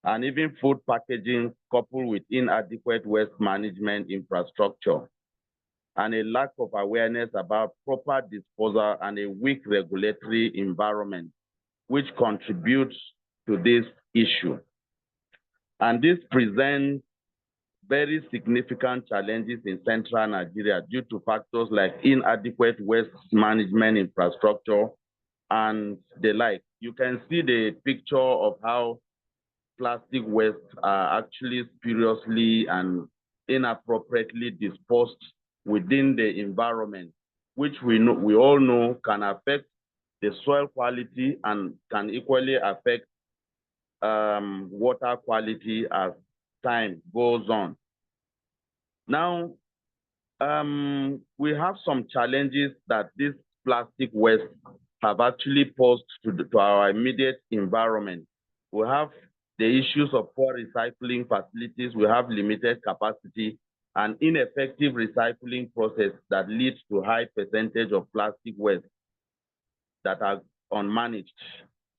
and even food packaging, coupled with inadequate waste management infrastructure and a lack of awareness about proper disposal and a weak regulatory environment, which contributes to this issue. And this presents very significant challenges in central Nigeria due to factors like inadequate waste management infrastructure and the like. You can see the picture of how plastic waste are actually spuriously and inappropriately disposed within the environment, which we all know can affect the soil quality and can equally affect water quality as time goes on. Now, we have some challenges that this plastic waste have actually posed to our immediate environment. We have the issues of poor recycling facilities. We have limited capacity and ineffective recycling process that leads to high percentage of plastic waste that are unmanaged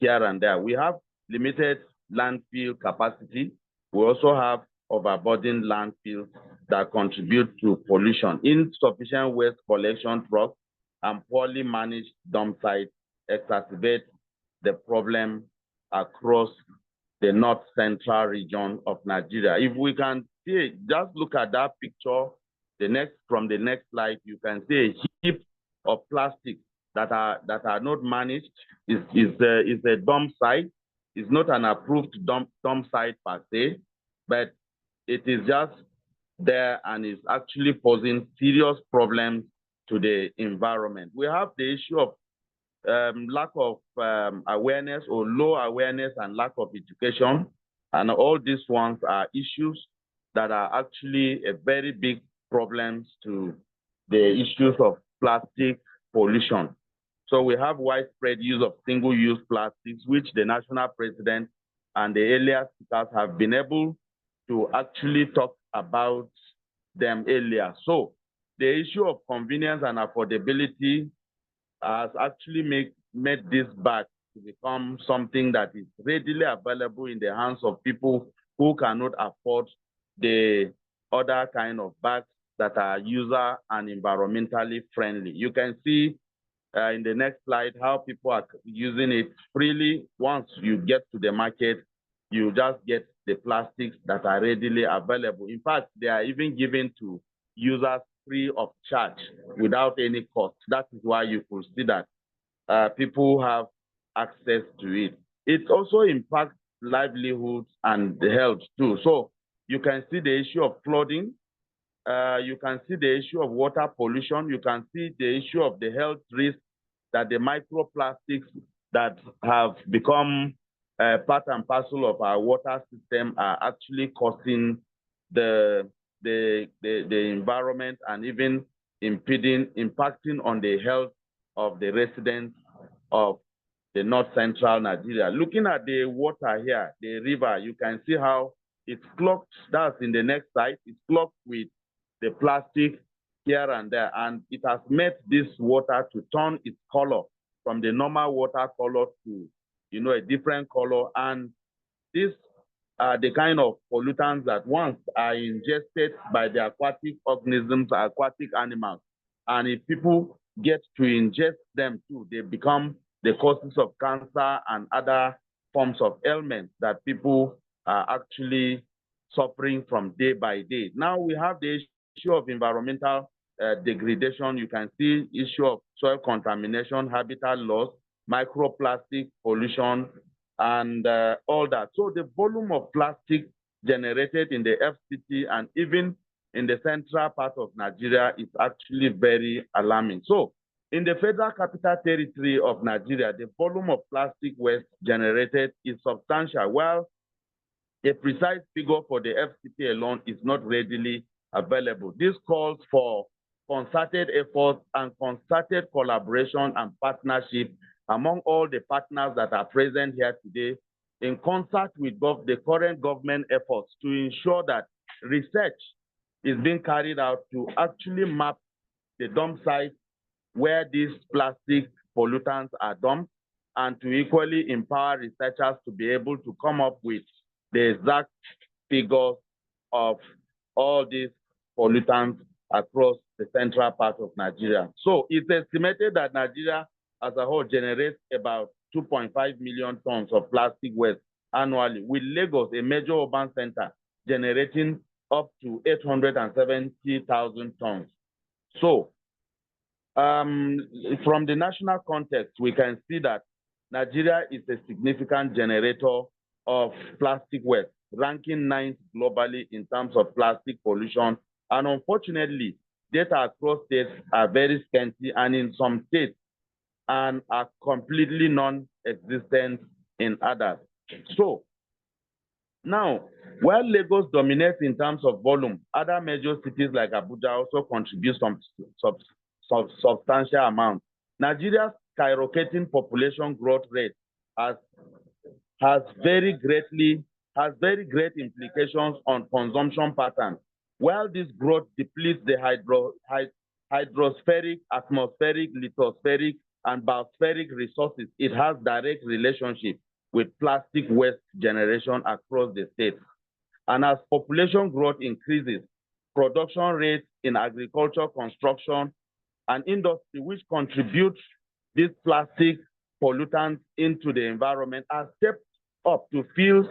here and there. We have limited landfill capacity. We also have overburdened landfills that contribute to pollution. Insufficient waste collection trucks and poorly managed dump sites exacerbate the problem across the North Central region of Nigeria. If we can see, just look at that picture, from the next slide, you can see a heap of plastic that are not managed. Is a dump site. It's not an approved dump site per se, but it is just there and is actually posing serious problems to the environment. We have the issue of lack of awareness or low awareness and lack of education. And all these ones are issues that are actually a very big problems to the issues of plastic pollution. So we have widespread use of single-use plastics, which the national president and the earlier speakers have been able to actually talk about them earlier. So the issue of convenience and affordability has actually made this bag to become something that is readily available in the hands of people who cannot afford the other kind of bags that are user and environmentally friendly. You can see in the next slide how people are using it freely. Once you get to the market, you just get the plastics that are readily available. In fact, they are even given to users free of charge without any cost. That is why you could see that people have access to it. It also impacts livelihoods and the health too. So you can see the issue of flooding. You can see the issue of water pollution. You can see the issue of the health risk that the microplastics that have become part and parcel of our water system are actually causing the environment and even impacting on the health of the residents of the north central Nigeria. Looking at the water here, the river, you can see how it's clogged. That's in the next slide. It's clogged with the plastic here and there, and it has made this water to turn its color from the normal water color to, a different color. And these are the kind of pollutants that once are ingested by the aquatic organisms, aquatic animals, and if people get to ingest them too, they become the causes of cancer and other forms of ailments that people are actually suffering from day by day. Now we have the issue of environmental degradation. You can see issue of soil contamination, habitat loss, microplastic pollution, and all that. So the volume of plastic generated in the FCT and even in the central part of Nigeria is actually very alarming. So in the Federal Capital Territory of Nigeria, the volume of plastic waste generated is substantial. Well, a precise figure for the FCT alone is not readily available. This calls for concerted efforts and concerted collaboration and partnership among all the partners that are present here today, in concert with the current government efforts to ensure that research is being carried out to actually map the dump sites where these plastic pollutants are dumped, and to equally empower researchers to be able to come up with the exact figures of all these pollutants across the central part of Nigeria. So it's estimated that Nigeria as a whole generates about 2.5 million tons of plastic waste annually, with Lagos, a major urban center, generating up to 870,000 tons. So from the national context, we can see that Nigeria is a significant generator of plastic waste, ranking 9th globally in terms of plastic pollution. And unfortunately, data across states are very scanty, and in some states and are completely non-existent in others. So now, while Lagos dominates in terms of volume, other major cities like Abuja also contribute some substantial amount. Nigeria's skyrocketing population growth rate has very great implications on consumption patterns. While this growth depletes the hydrospheric, atmospheric, lithospheric, and biospheric resources, it has direct relationship with plastic waste generation across the state. And as population growth increases, production rates in agriculture, construction, and industry, which contribute these plastic pollutants into the environment, are stepped up to fill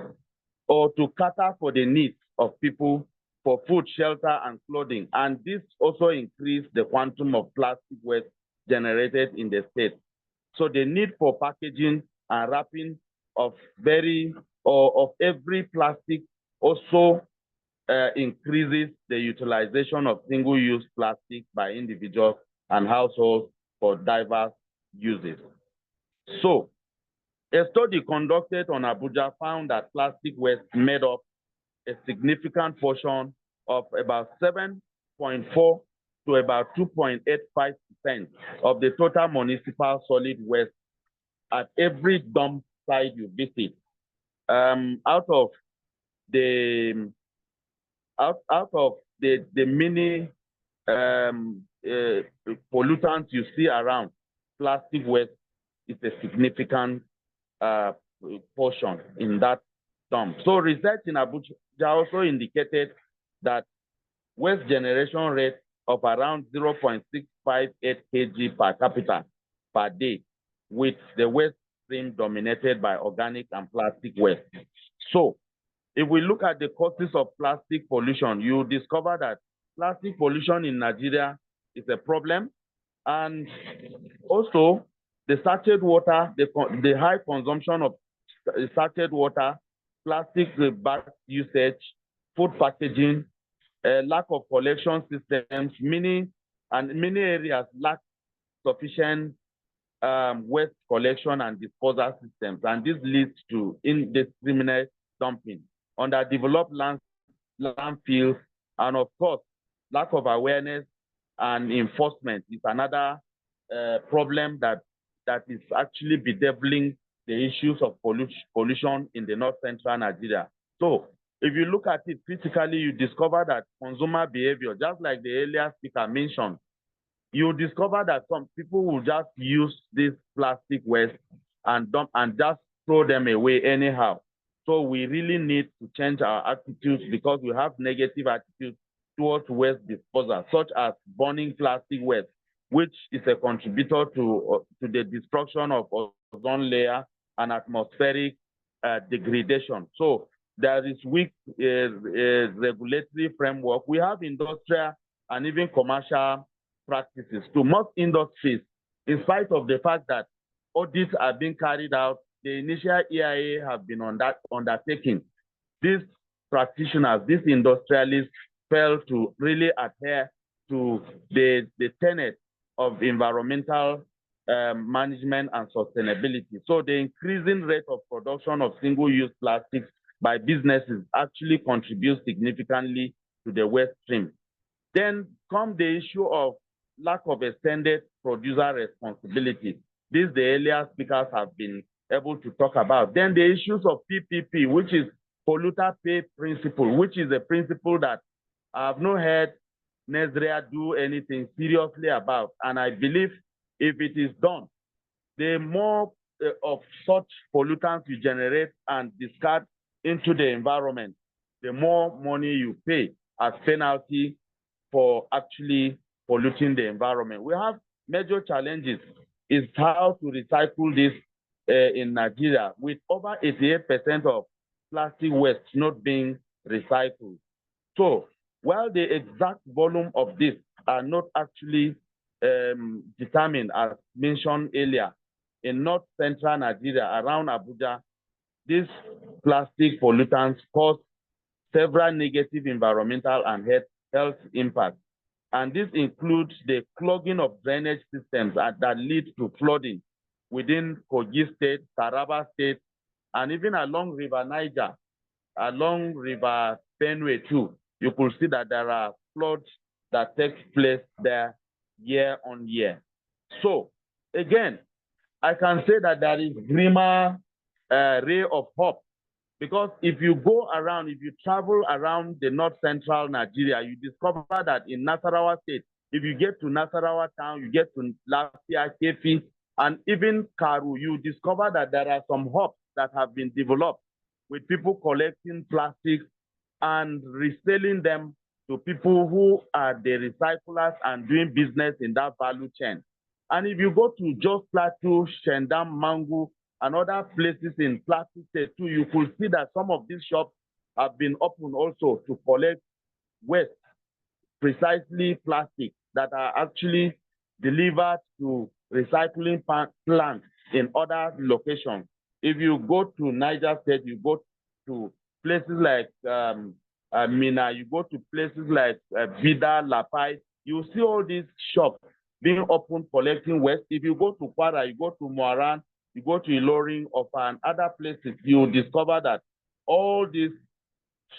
or to cater for the needs of people for food, shelter, and clothing. And this also increased the quantum of plastic waste generated in the state. So the need for packaging and wrapping of every plastic also increases the utilization of single-use plastic by individuals and households for diverse uses. So a study conducted on Abuja found that plastic waste made up a significant portion of about 7.4 to about 2.85% of the total municipal solid waste at every dump site you visit. Out of the many pollutants you see around, plastic waste is a significant portion in that dump. So research in Abuja also indicated that waste generation rate of around 0.658 kg per capita per day, with the waste stream dominated by organic and plastic waste. So if we look at the causes of plastic pollution, you discover that plastic pollution in Nigeria is a problem. And also the sachet water, the high consumption of sachet water, plastic bag usage, food packaging, lack of collection systems, many areas lack sufficient waste collection and disposal systems, and this leads to indiscriminate dumping, underdeveloped landfills, and of course, lack of awareness and enforcement is another problem that is actually bedeviling the issues of pollution in the north central Nigeria. So if you look at it critically, you discover that consumer behavior, just like the earlier speaker mentioned, you discover that some people will just use this plastic waste and dump and just throw them away anyhow. So we really need to change our attitudes, because we have negative attitudes towards waste disposal, such as burning plastic waste, which is a contributor to the destruction of ozone layer and atmospheric degradation. So there is weak regulatory framework. We have industrial and even commercial practices. To most industries, in spite of the fact that audits are being carried out, the initial EIA have been undertaken. These practitioners, these industrialists, fail to really adhere to the tenet of environmental management and sustainability. So the increasing rate of production of single-use plastics by businesses actually contributes significantly to the waste stream. Then come the issue of lack of extended producer responsibility. This the earlier speakers have been able to talk about. Then the issues of PPP, which is polluter pay principle, which is a principle that I have not heard Nigeria do anything seriously about. And I believe if it is done, the more of such pollutants you generate and discard into the environment, the more money you pay as penalty for actually polluting the environment. We have major challenges is how to recycle this in Nigeria, with over 88% of plastic waste not being recycled. So while the exact volume of this are not actually determined, as mentioned earlier, in north central Nigeria, around Abuja, these plastic pollutants cause several negative environmental and health impacts. And this includes the clogging of drainage systems that lead to flooding within Kogi State, Taraba State, and even along River Niger, along River Benue too. You could see that there are floods that take place there year on year. So again, I can say that there is glimmer ray of hope, because if you go around, if you travel around the north central Nigeria, you discover that in Nasarawa State, if you get to Nasarawa town, you get to Lafia, Kefi, and even Karu, you discover that there are some hubs that have been developed with people collecting plastics and reselling them to people who are the recyclers and doing business in that value chain. And if you go to Jos Plateau, Shendam, Mangu, and other places in Plateau State too, you could see that some of these shops have been opened also to collect waste, precisely plastic, that are actually delivered to recycling plants in other locations. If you go to Niger State, you go to places like Mina, you go to places like Vida, Lapai, you see all these shops being open, collecting waste. If you go to Kwara, you go to Moaran, you go to Ilorin, Ofa, and other places, you discover that all these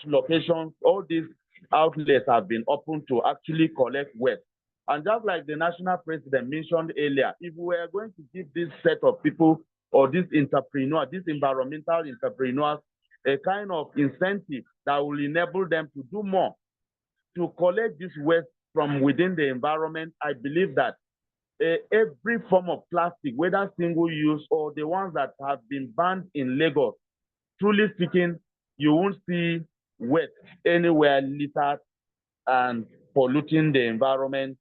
locations, all these outlets have been opened to actually collect waste. And just like the national president mentioned earlier, if we are going to give this set of people or these entrepreneurs, these environmental entrepreneurs, a kind of incentive that will enable them to do more, to collect this waste from within the environment, I believe that every form of plastic, whether single use or the ones that have been banned in Lagos, truly speaking, you won't see waste anywhere littered and polluting the environment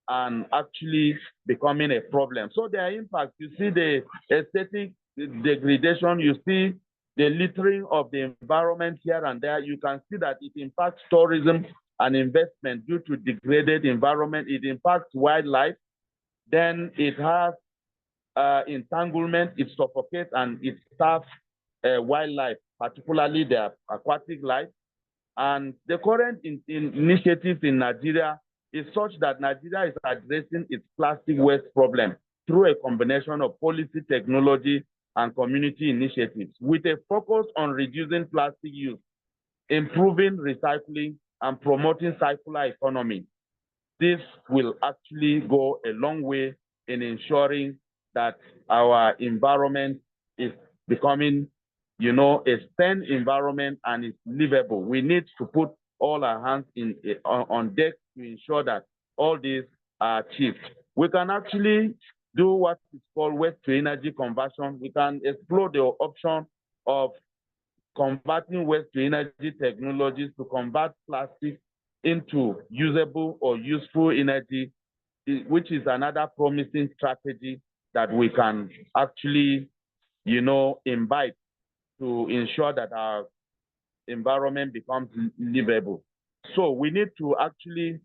and actually becoming a problem. So their impact, you see the aesthetic degradation, you see the littering of the environment here and there. You can see that it impacts tourism and investment due to degraded environment. It impacts wildlife. Then it has entanglement, it suffocates and it starves wildlife, particularly the aquatic life. And the current initiative in Nigeria is such that Nigeria is addressing its plastic waste problem through a combination of policy, technology, and community initiatives with a focus on reducing plastic use, improving recycling, and promoting circular economy. This will actually go a long way in ensuring that our environment is becoming, a sane environment and is livable. We need to put all our hands on deck to ensure that all these are achieved. We can actually do what is called waste to energy conversion. We can explore the option of converting waste to energy technologies to convert plastic into usable or useful energy, which is another promising strategy that we can actually, imbibe to ensure that our environment becomes livable. So we need to actually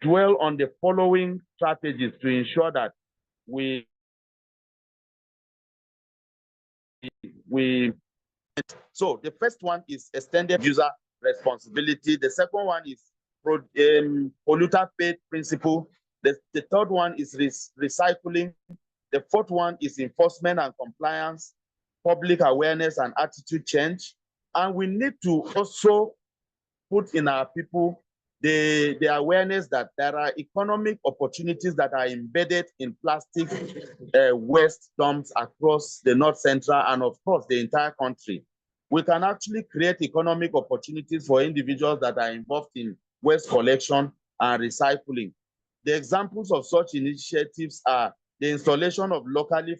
dwell on the following strategies to ensure that we so the first one is extended user responsibility. The second one is polluter paid principle. The third one is recycling. The fourth one is enforcement and compliance, public awareness and attitude change. And we need to also put in our people the awareness that there are economic opportunities that are embedded in plastic waste dumps across the North Central and of course the entire country. We can actually create economic opportunities for individuals that are involved in waste collection and recycling. The examples of such initiatives are the installation of locally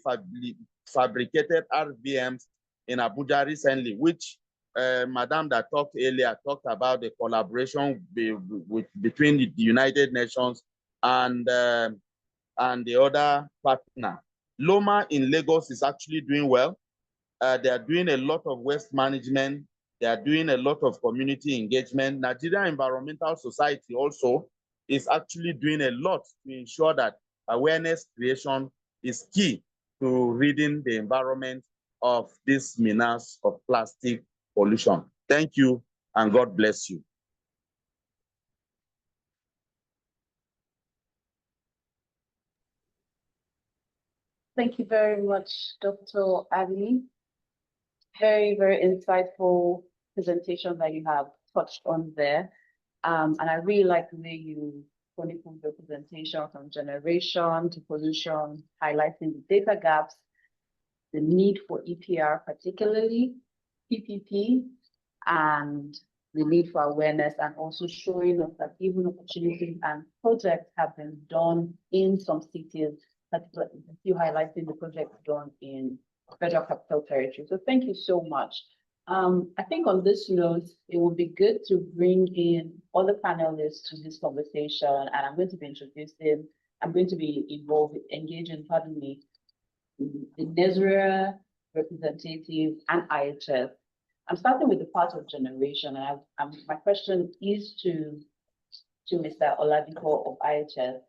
fabricated RVMs in Abuja recently, which Madam that talked earlier talked about the collaboration between the United Nations and the other partner. Loma in Lagos is actually doing well. They are doing a lot of waste management. They are doing a lot of community engagement. Nigeria Environmental Society also is actually doing a lot to ensure that awareness creation is key to ridding the environment of this menace of plastic pollution. Thank you, and God bless you. Thank you very much, Dr. Ali. Very, very insightful presentation that you have touched on there. And I really like the way you chronicled the presentation from generation to pollution, highlighting the data gaps, the need for EPR, particularly PPP, and the need for awareness, and also showing us that even opportunities and projects have been done in some cities, particularly you highlighting the projects done in Federal Capital Territory. So thank you so much. I think on this note, it would be good to bring in other panelists to this conversation, and I'm going to be engaging, pardon me, the NESRA representative and IHS. I'm starting with the part of generation, and my question is to Mr. Oladipo of IHS.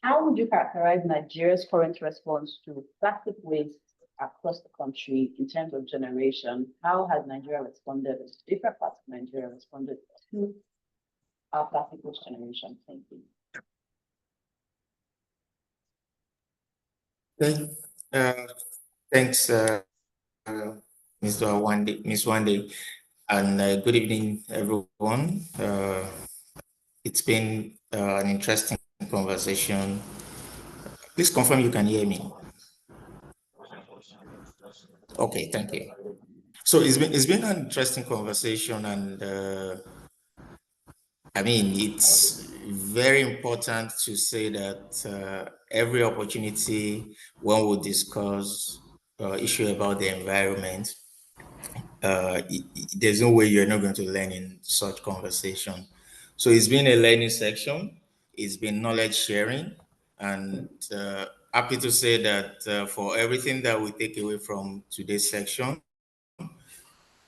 How would you characterize Nigeria's current response to plastic waste across the country in terms of generation? How has Nigeria responded, different parts of Nigeria responded to our plastic waste generation? Thank you. Thanks, Ms. Wande, and good evening, everyone. It's been an interesting conversation. Please confirm you can hear me. Okay, thank you. So it's been an interesting conversation, and I mean, it's very important to say that every opportunity when we discuss issue about the environment, there's no way you're not going to learn in such conversation. So it's been a learning section. It's been knowledge sharing, and happy to say that for everything that we take away from today's section,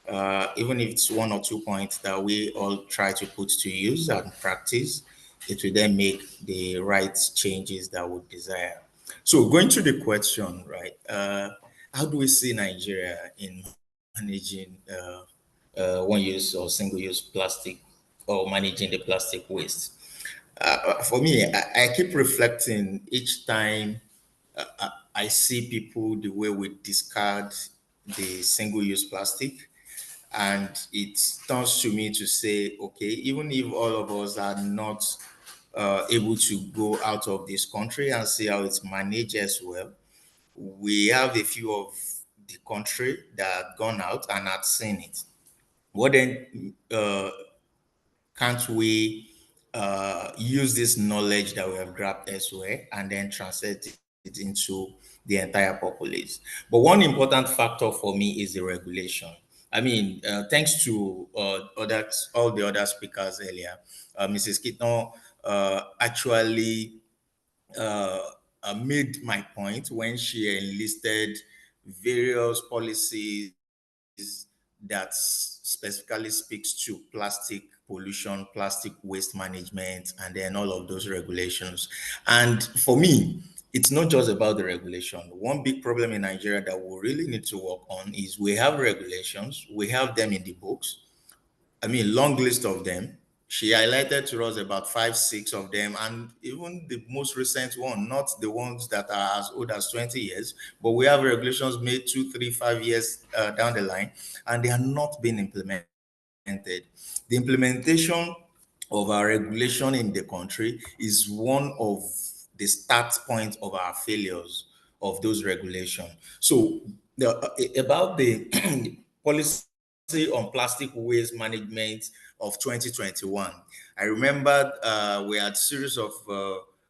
even if it's one or 2 points that we all try to put to use and practice, it will then make the right changes that we desire. So going to the question, right? How do we see Nigeria in managing one-use or single-use plastic, or managing the plastic waste? For me, I keep reflecting each time I see people the way we discard the single-use plastic. And it turns to me to say, okay, even if all of us are not able to go out of this country and see how it's managed as well, we have a few of the country that have gone out and have seen it. What then can't we use this knowledge that we have grabbed elsewhere and then translate it into the entire populace? But one important factor for me is the regulation. I mean, thanks to all the other speakers earlier, Mrs. Kiton actually made my point when she enlisted various policies that specifically speaks to plastic pollution, plastic waste management, and then all of those regulations. And for me, it's not just about the regulation. One big problem in Nigeria that we really need to work on is we have regulations, we have them in the books. I mean, long list of them. She highlighted to us about 5, 6 of them, and even the most recent one, not the ones that are as old as 20 years, but we have regulations made 2, 3, 5 years down the line, and they are not being implemented. The implementation of our regulation in the country is one of the start point of our failures of those regulations. So about the policy on plastic waste management of 2021. I remember we had a series of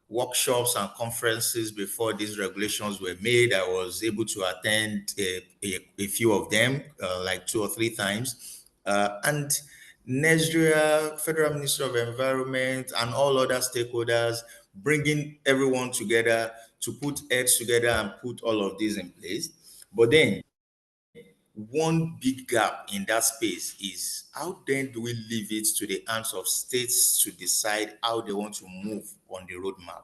workshops and conferences before these regulations were made. I was able to attend a few of them, like 2 or 3 times. And Nigeria, Federal Ministry of Environment, and all other stakeholders, bringing everyone together to put heads together and put all of these in place. But then one big gap in that space is, how then do we leave it to the hands of states to decide how they want to move on the roadmap?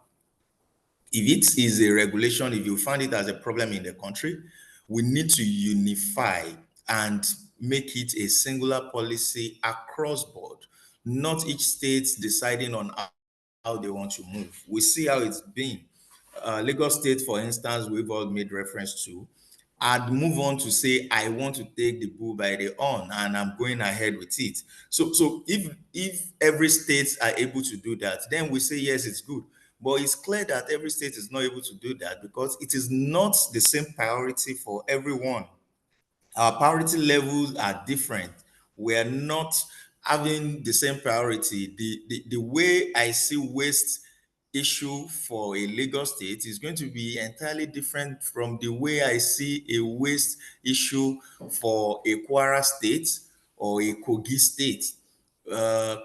If it is a regulation, if you find it as a problem in the country, we need to unify and make it a singular policy across board, not each state deciding on how they want to move. We see how it's been. Lagos State, for instance, we've all made reference to, I'd move on to say, I want to take the bull by the horn and I'm going ahead with it. So if every state are able to do that, then we say, yes, it's good. But it's clear that every state is not able to do that because it is not the same priority for everyone. Our priority levels are different. We are not having the same priority. The way I see waste issue for a Lagos state is going to be entirely different from the way I see a waste issue for a Kwara state or a Kogi state.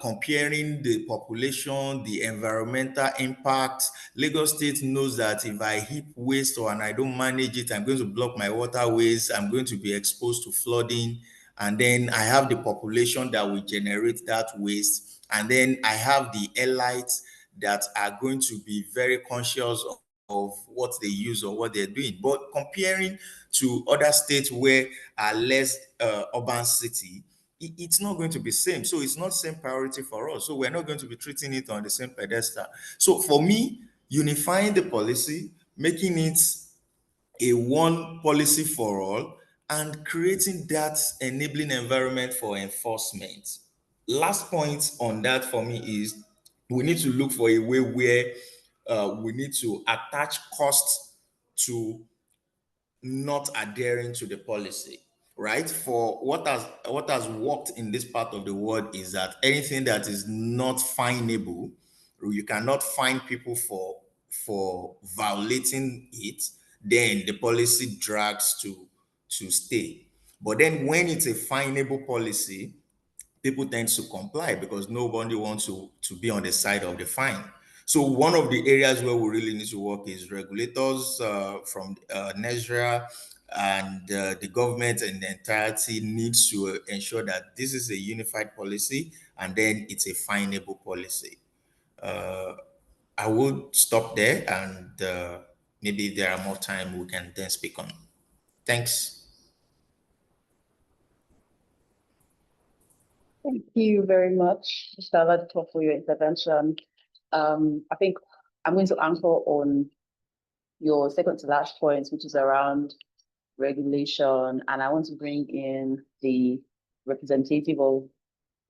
Comparing the population, the environmental impact, Lagos State knows that if I heap waste or and I don't manage it, I'm going to block my waterways, I'm going to be exposed to flooding, and then I have the population that will generate that waste, and then I have the elites that are going to be very conscious of what they use or what they're doing. But comparing to other states where are less urban city, it's not going to be same. So it's not same priority for us. So we're not going to be treating it on the same pedestal. So for me, unifying the policy, making it a one policy for all, and creating that enabling environment for enforcement. Last point on that for me is we need to look for a way where we need to attach costs to not adhering to the policy, right? For what has worked in this part of the world is that anything that is not finable, you cannot fine people for violating it, then the policy drags to stay. But then when it's a finable policy, people tend to comply because nobody wants to be on the side of the fine. So one of the areas where we really need to work is regulators from NESRA and the government in the entirety needs to ensure that this is a unified policy and then it's a finable policy. I would stop there and maybe if there are more time, we can then speak on. Thanks. Thank you very much, Mr. Aladito, for your intervention. I think I'm going to anchor on your second to last point, which is around regulation, and I want to bring in the representative of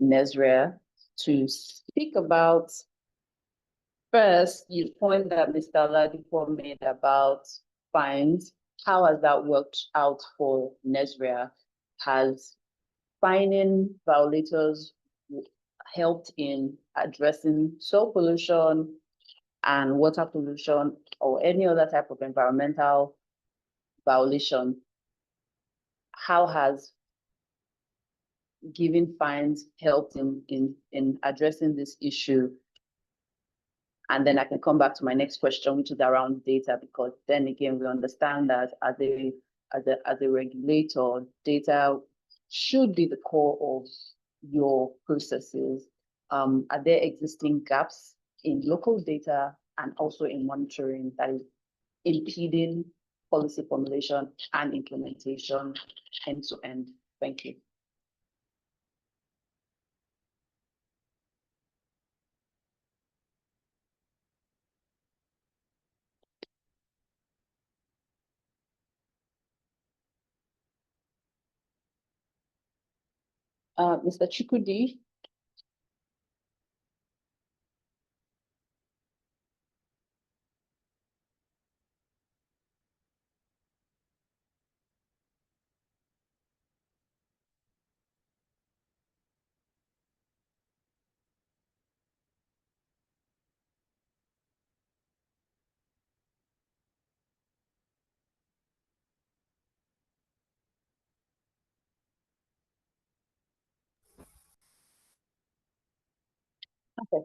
NESRA to speak about, first, the point that Mr. Aladito made about fines. How has that worked out for NESRA? Has fining violators helped in addressing soil pollution and water pollution or any other type of environmental violation? How has giving fines helped in addressing this issue? And then I can come back to my next question, which is around data, because then again, we understand that as a regulator, data should be the core of your processes. Are there existing gaps in local data and also in monitoring that is impeding policy formulation and implementation end to end? Thank you. Mr. Chukudi. Okay.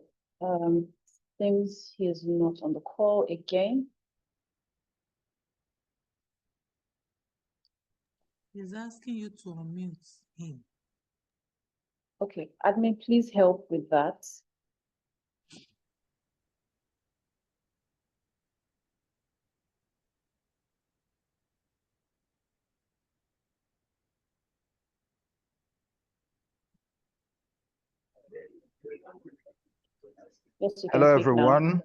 Seems he is not on the call again. He's asking you to unmute him. Okay, admin, please help with that. Yes, you can Hello, speak now. everyone.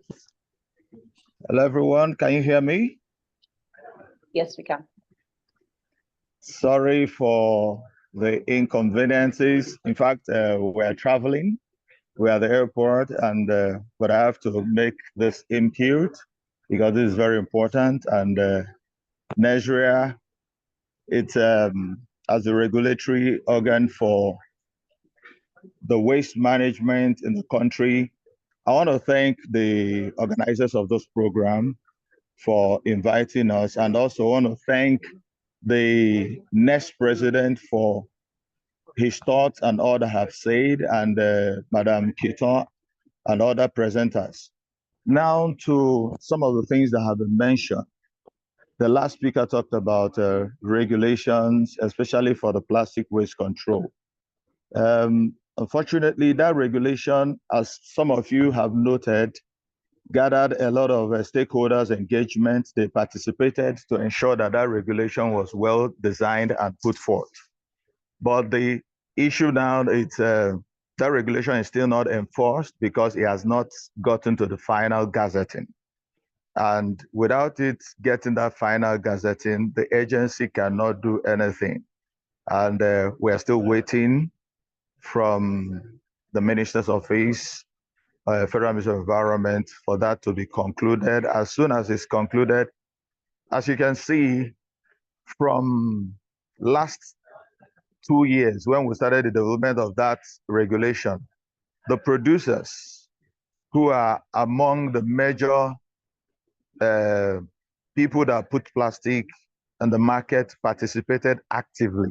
Hello, everyone. Can you hear me? Yes, we can. Sorry for the inconveniences. In fact, we're traveling. We're at the airport, and but I have to make this input because this is very important. And NESRA, it's as a regulatory organ for the waste management in the country. I want to thank the organizers of this program for inviting us, and also want to thank the next president for his thoughts and all that have said, and Madam Keaton and other presenters. Now to some of the things that have been mentioned. The last speaker talked about regulations, especially for the plastic waste control. Unfortunately, that regulation, as some of you have noted, gathered a lot of stakeholders' engagement. They participated to ensure that that regulation was well designed and put forth. But the issue now is that regulation is still not enforced because it has not gotten to the final gazetting. And without it getting that final gazetting, the agency cannot do anything. And we're still waiting from the Minister's Office, Federal Ministry of Environment, for that to be concluded. As soon as it's concluded, as you can see, from last 2 years, when we started the development of that regulation, the producers who are among the major people that put plastic in the market participated actively.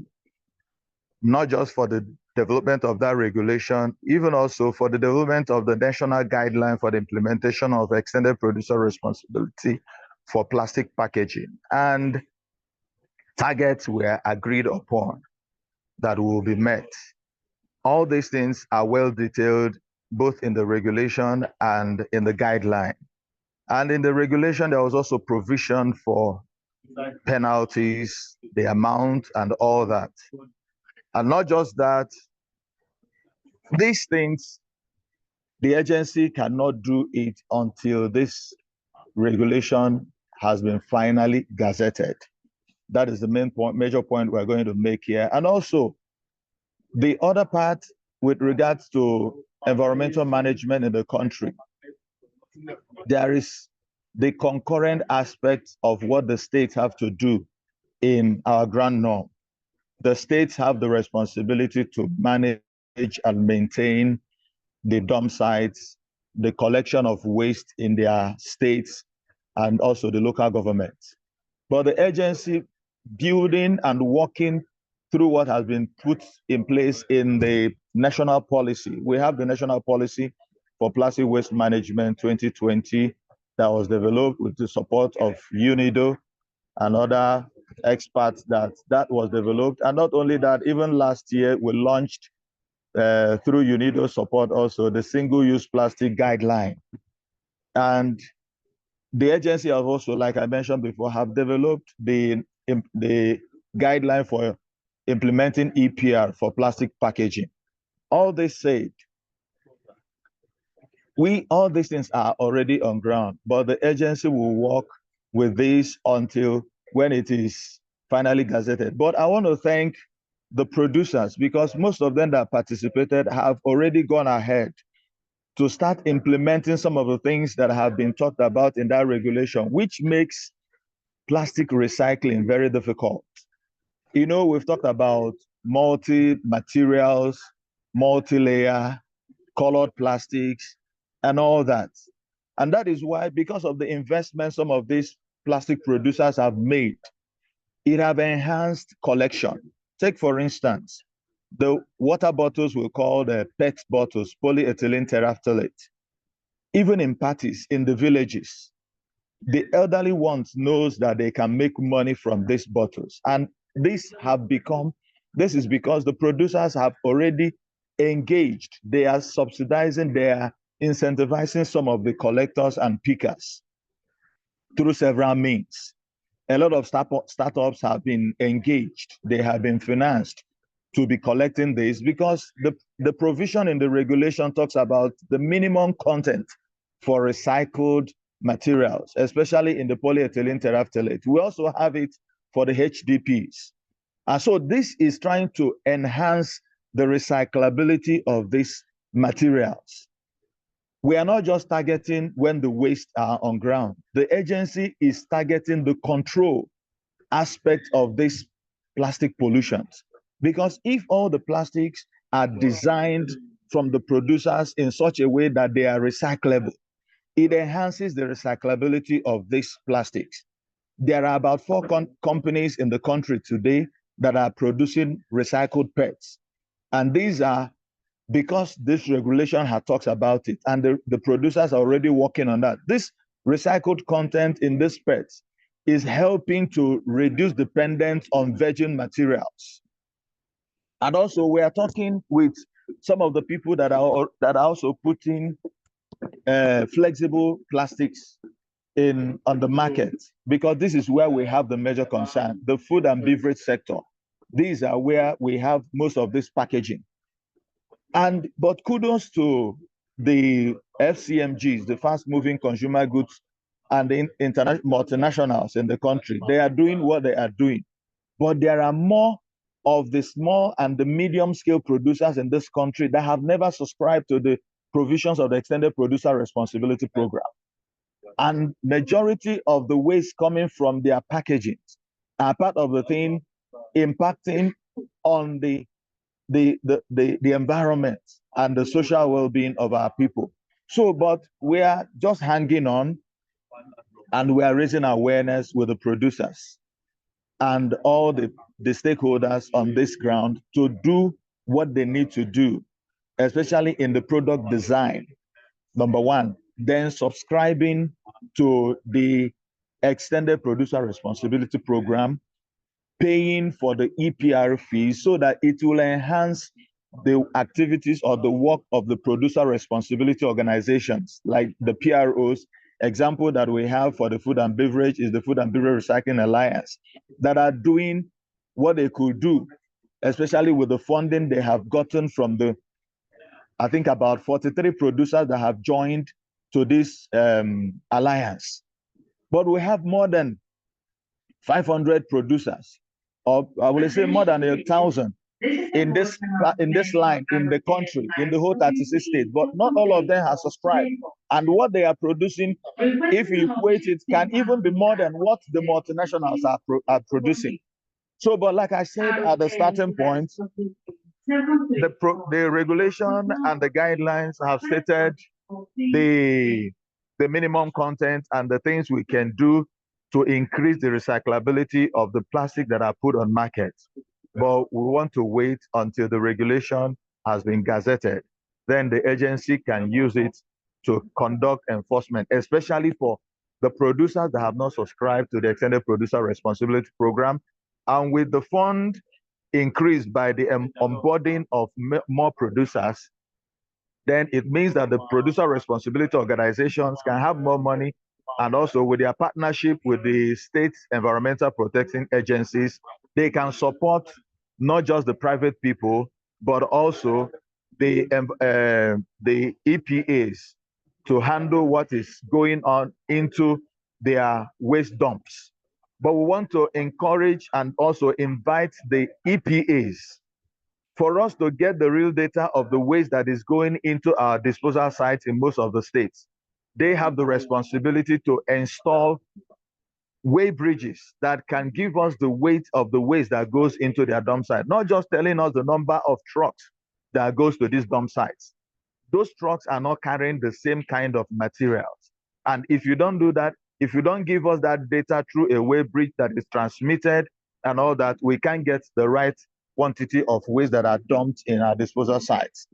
not just for the development of that regulation, even also for the development of the national guideline for the implementation of extended producer responsibility for plastic packaging. And targets were agreed upon that will be met. All these things are well detailed both in the regulation and in the guideline. And in the regulation, there was also provision for penalties, the amount, and all that. And not just that, these things, the agency cannot do it until this regulation has been finally gazetted. That is the main point, major point we're going to make here. And also, the other part with regards to environmental management in the country, there is the concurrent aspects of what the states have to do in our grand norm. The states have the responsibility to manage and maintain the dump sites, the collection of waste in their states, and also the local governments. But the agency building and working through what has been put in place in the national policy. We have the national policy for plastic waste management 2020 that was developed with the support of UNIDO and other experts that was developed. And not only that, even last year we launched through UNIDO support also the single-use plastic guideline. And the agency have also, like I mentioned before, have developed the guideline for implementing EPR for plastic packaging. All this said, all these things are already on ground, but the agency will work with this until when it is finally gazetted. But I want to thank the producers, because most of them that participated have already gone ahead to start implementing some of the things that have been talked about in that regulation, which makes plastic recycling very difficult. You know, we've talked about multi-materials, multi-layer, colored plastics, and all that. And that is why, because of the investment some of these plastic producers have made, it have enhanced collection. Take, for instance, the water bottles we call the PET bottles, polyethylene terephthalate. Even in parties, in the villages, the elderly ones knows that they can make money from these bottles. And this is because the producers have already engaged. They are subsidizing, they are incentivizing some of the collectors and pickers through several means. A lot of startups have been engaged. They have been financed to be collecting this, because the provision in the regulation talks about the minimum content for recycled materials, especially in the polyethylene terephthalate. We also have it for the HDPs. And so this is trying to enhance the recyclability of these materials. We are not just targeting when the waste are on ground. The agency is targeting the control aspect of this plastic pollutions. Because if all the plastics are designed from the producers in such a way that they are recyclable, it enhances the recyclability of these plastics. There are about 4 companies in the country today that are producing recycled PETs. And these are because this regulation talks about it, and the producers are already working on that. This recycled content in this PETs is helping to reduce dependence on virgin materials. And also, we are talking with some of the people that are also putting flexible plastics on the market, because this is where we have the major concern, the food and beverage sector. These are where we have most of this packaging. But kudos to the FCMGs, the fast-moving consumer goods, and the multinationals in the country. They are doing what they are doing. But there are more of the small and the medium-scale producers in this country that have never subscribed to the provisions of the Extended Producer Responsibility Program. And majority of the waste coming from their packaging are part of the thing impacting on the environment and the social well-being of our people. So, but we are just hanging on, and we are raising awareness with the producers and all the the stakeholders on this ground to do what they need to do, especially in the product design, number one, then subscribing to the extended producer responsibility program, paying for the EPR fees so that it will enhance the activities or the work of the producer responsibility organizations, like the PROs. Example that we have for the food and beverage is the Food and Beverage Recycling Alliance, that are doing what they could do, especially with the funding they have gotten from the, I think, about 43 producers that have joined to this alliance. But we have more than 500 producers, or I will say more than 1,000 in this line in the country, in the whole 36 states, but not all of them have subscribed. And what they are producing, if you equate it, can even be more than what the multinationals are producing. So, but like I said at the starting point, the regulation and the guidelines have stated the minimum content and the things we can do to increase the recyclability of the plastic that are put on markets. But we want to wait until the regulation has been gazetted. Then the agency can use it to conduct enforcement, especially for the producers that have not subscribed to the Extended Producer Responsibility Program. And with the fund increased by the onboarding of more producers, then it means that the producer responsibility organizations can have more money, and also with their partnership with the state environmental protecting agencies, they can support not just the private people, but also the EPAs to handle what is going on into their waste dumps. But we want to encourage and also invite the EPAs for us to get the real data of the waste that is going into our disposal sites in most of the states. They have the responsibility to install weigh bridges that can give us the weight of the waste that goes into their dump site, not just telling us the number of trucks that goes to these dump sites. Those trucks are not carrying the same kind of materials. And if you don't do that, if you don't give us that data through a weigh bridge that is transmitted and all that, we can't get the right quantity of waste that are dumped in our disposal sites.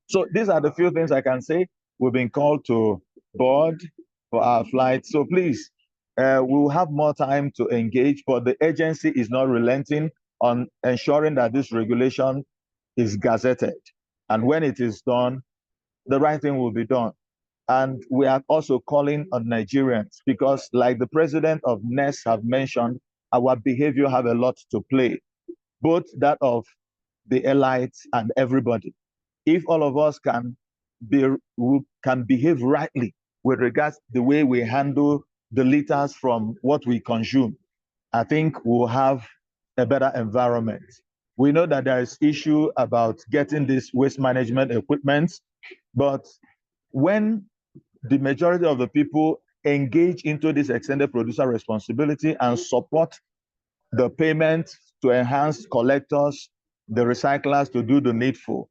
So these are the few things I can say. We've been called to board for our flight. So please, we'll have more time to engage, but the agency is not relenting on ensuring that this regulation is gazetted. And when it is done, the right thing will be done. And we are also calling on Nigerians, because like the president of NES have mentioned, our behavior have a lot to play, both that of the elites and everybody. If all of us can behave rightly with regards to the way we handle the litters from what we consume, I think we'll have a better environment. We know that there is issue about getting this waste management equipment, but when the majority of the people engage into this extended producer responsibility and support the payment to enhance collectors, the recyclers to do the needful,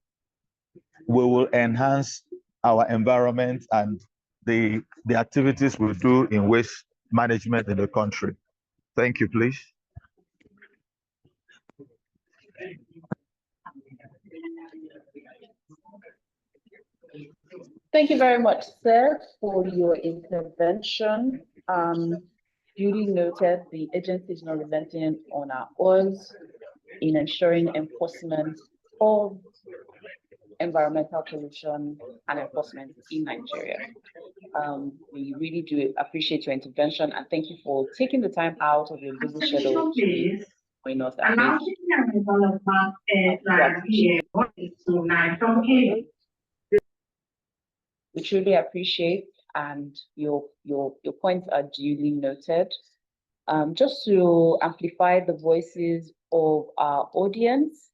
we will enhance our environment and the activities we do in waste management in the country. Thank you, please. Thank you very much, sir, for your intervention. Duly noted, the agency is not relenting on our oars in ensuring enforcement of environmental pollution and enforcement in Nigeria. We really do appreciate your intervention, and thank you for taking the time out of your busy schedule to join us. We truly appreciate, and your points are duly noted. Just to amplify the voices of our audience,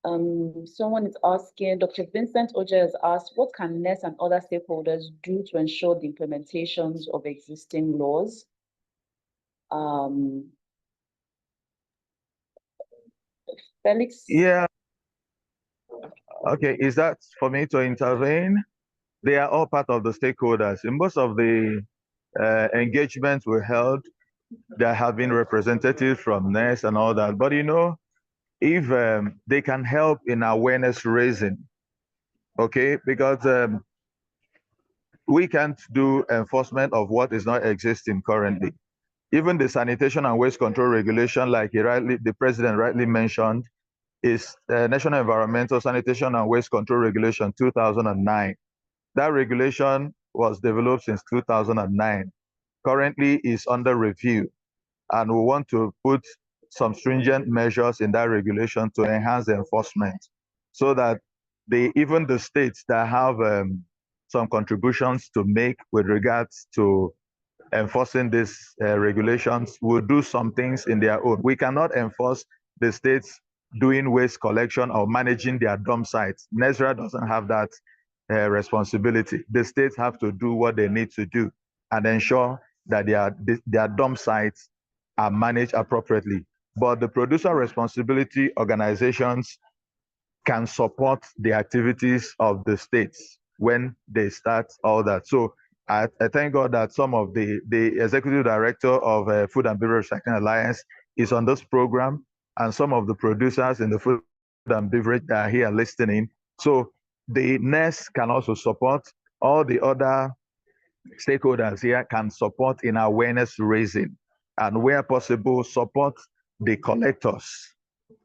someone is asking, Dr. Vincent Oja has asked, what can NES and other stakeholders do to ensure the implementations of existing laws? Felix? Yeah. Okay, is that for me to intervene? They are all part of the stakeholders. In most of the engagements we held, There have been representatives from NES and all that. But if they can help in awareness raising, okay, because we can't do enforcement of what is not existing currently. Even the sanitation and waste control regulation, like the president rightly mentioned, is National Environmental Sanitation and Waste Control Regulation 2009. That regulation was developed since 2009. Currently is under review, and we want to put some stringent measures in that regulation to enhance the enforcement so that even the states that have some contributions to make with regards to enforcing these regulations will do some things in their own. We cannot enforce the states doing waste collection or managing their dump sites. NESRA doesn't have that responsibility. The states have to do what they need to do and ensure that their dump sites are managed appropriately. But the producer responsibility organizations can support the activities of the states when they start all that. So I thank God that some of the executive director of Food and Beverage Recycling Alliance is on this program, and some of the producers in the food and beverage that are here listening. So the NES can also support. All the other stakeholders here can support in awareness raising, and where possible, support the collectors.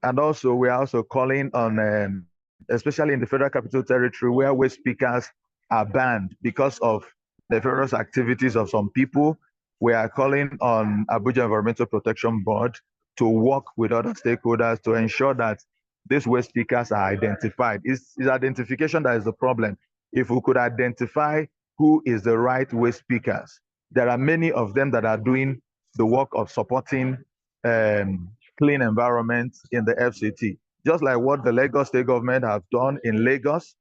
And also, we are also calling on, especially in the Federal Capital Territory, where waste speakers are banned because of the various activities of some people. We are calling on Abuja Environmental Protection Board to work with other stakeholders to ensure that these waste speakers are identified. It's identification that is the problem. If we could identify who is the right waste speakers, there are many of them that are doing the work of supporting clean environment in the FCT. Just like what the Lagos state government have done in Lagos,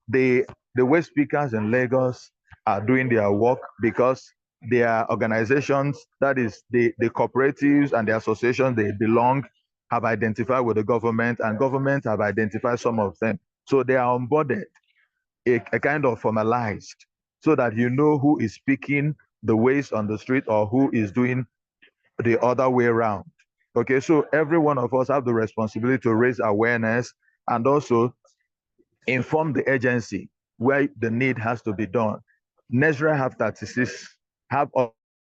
the waste speakers in Lagos are doing their work because their organizations, that is the cooperatives and the associations they belong, have identified with the government, and government have identified some of them. So they are onboarded, a kind of formalized, so that you know who is speaking the waste on the street or who is doing the other way around. Okay, so every one of us have the responsibility to raise awareness and also inform the agency where the need has to be done. NESRA have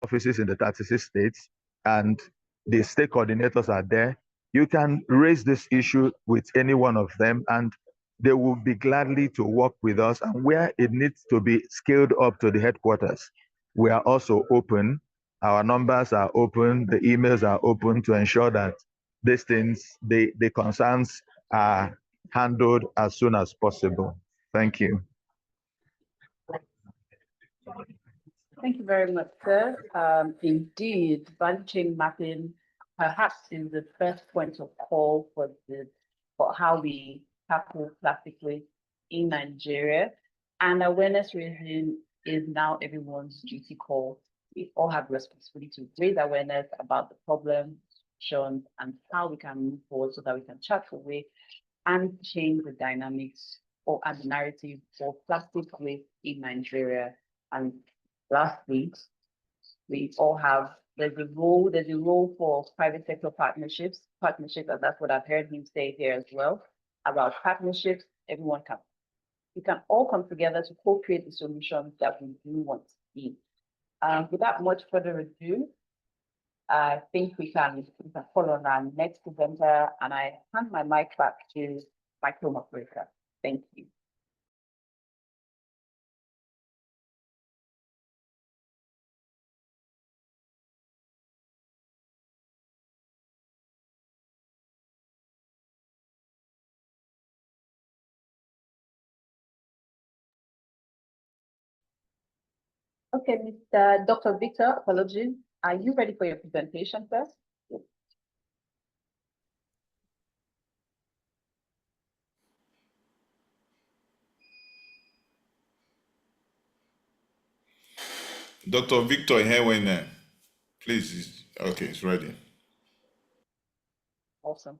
offices in the 36 states, and the state coordinators are there. You can raise this issue with any one of them, and they will be gladly to work with us. And where it needs to be scaled up to the headquarters, we are also open. Our numbers are open, the emails are open to ensure that these things, the concerns are handled as soon as possible. Thank you. Thank you very much, sir. Indeed, value chain mapping perhaps is the first point of call for how we tackle plastic waste in Nigeria. And awareness raising is now everyone's duty call. We all have responsibility to raise awareness about the problem, solutions, and how we can move forward so that we can chart a way and change the dynamics or the narrative for plastic waste in Nigeria. And lastly, we all have, there's a role for private sector partnerships, and that's what I've heard him say here as well, about partnerships. We can all come together to co-create the solutions that we do want to see. Without much further ado, I think we can call on our next presenter, and I hand my mic back to my co-operator. Thank you. Okay, Mr. Dr. Victor, apologies. Are you ready for your presentation first? Dr. Victor Hewene, please. Okay, it's ready. Awesome.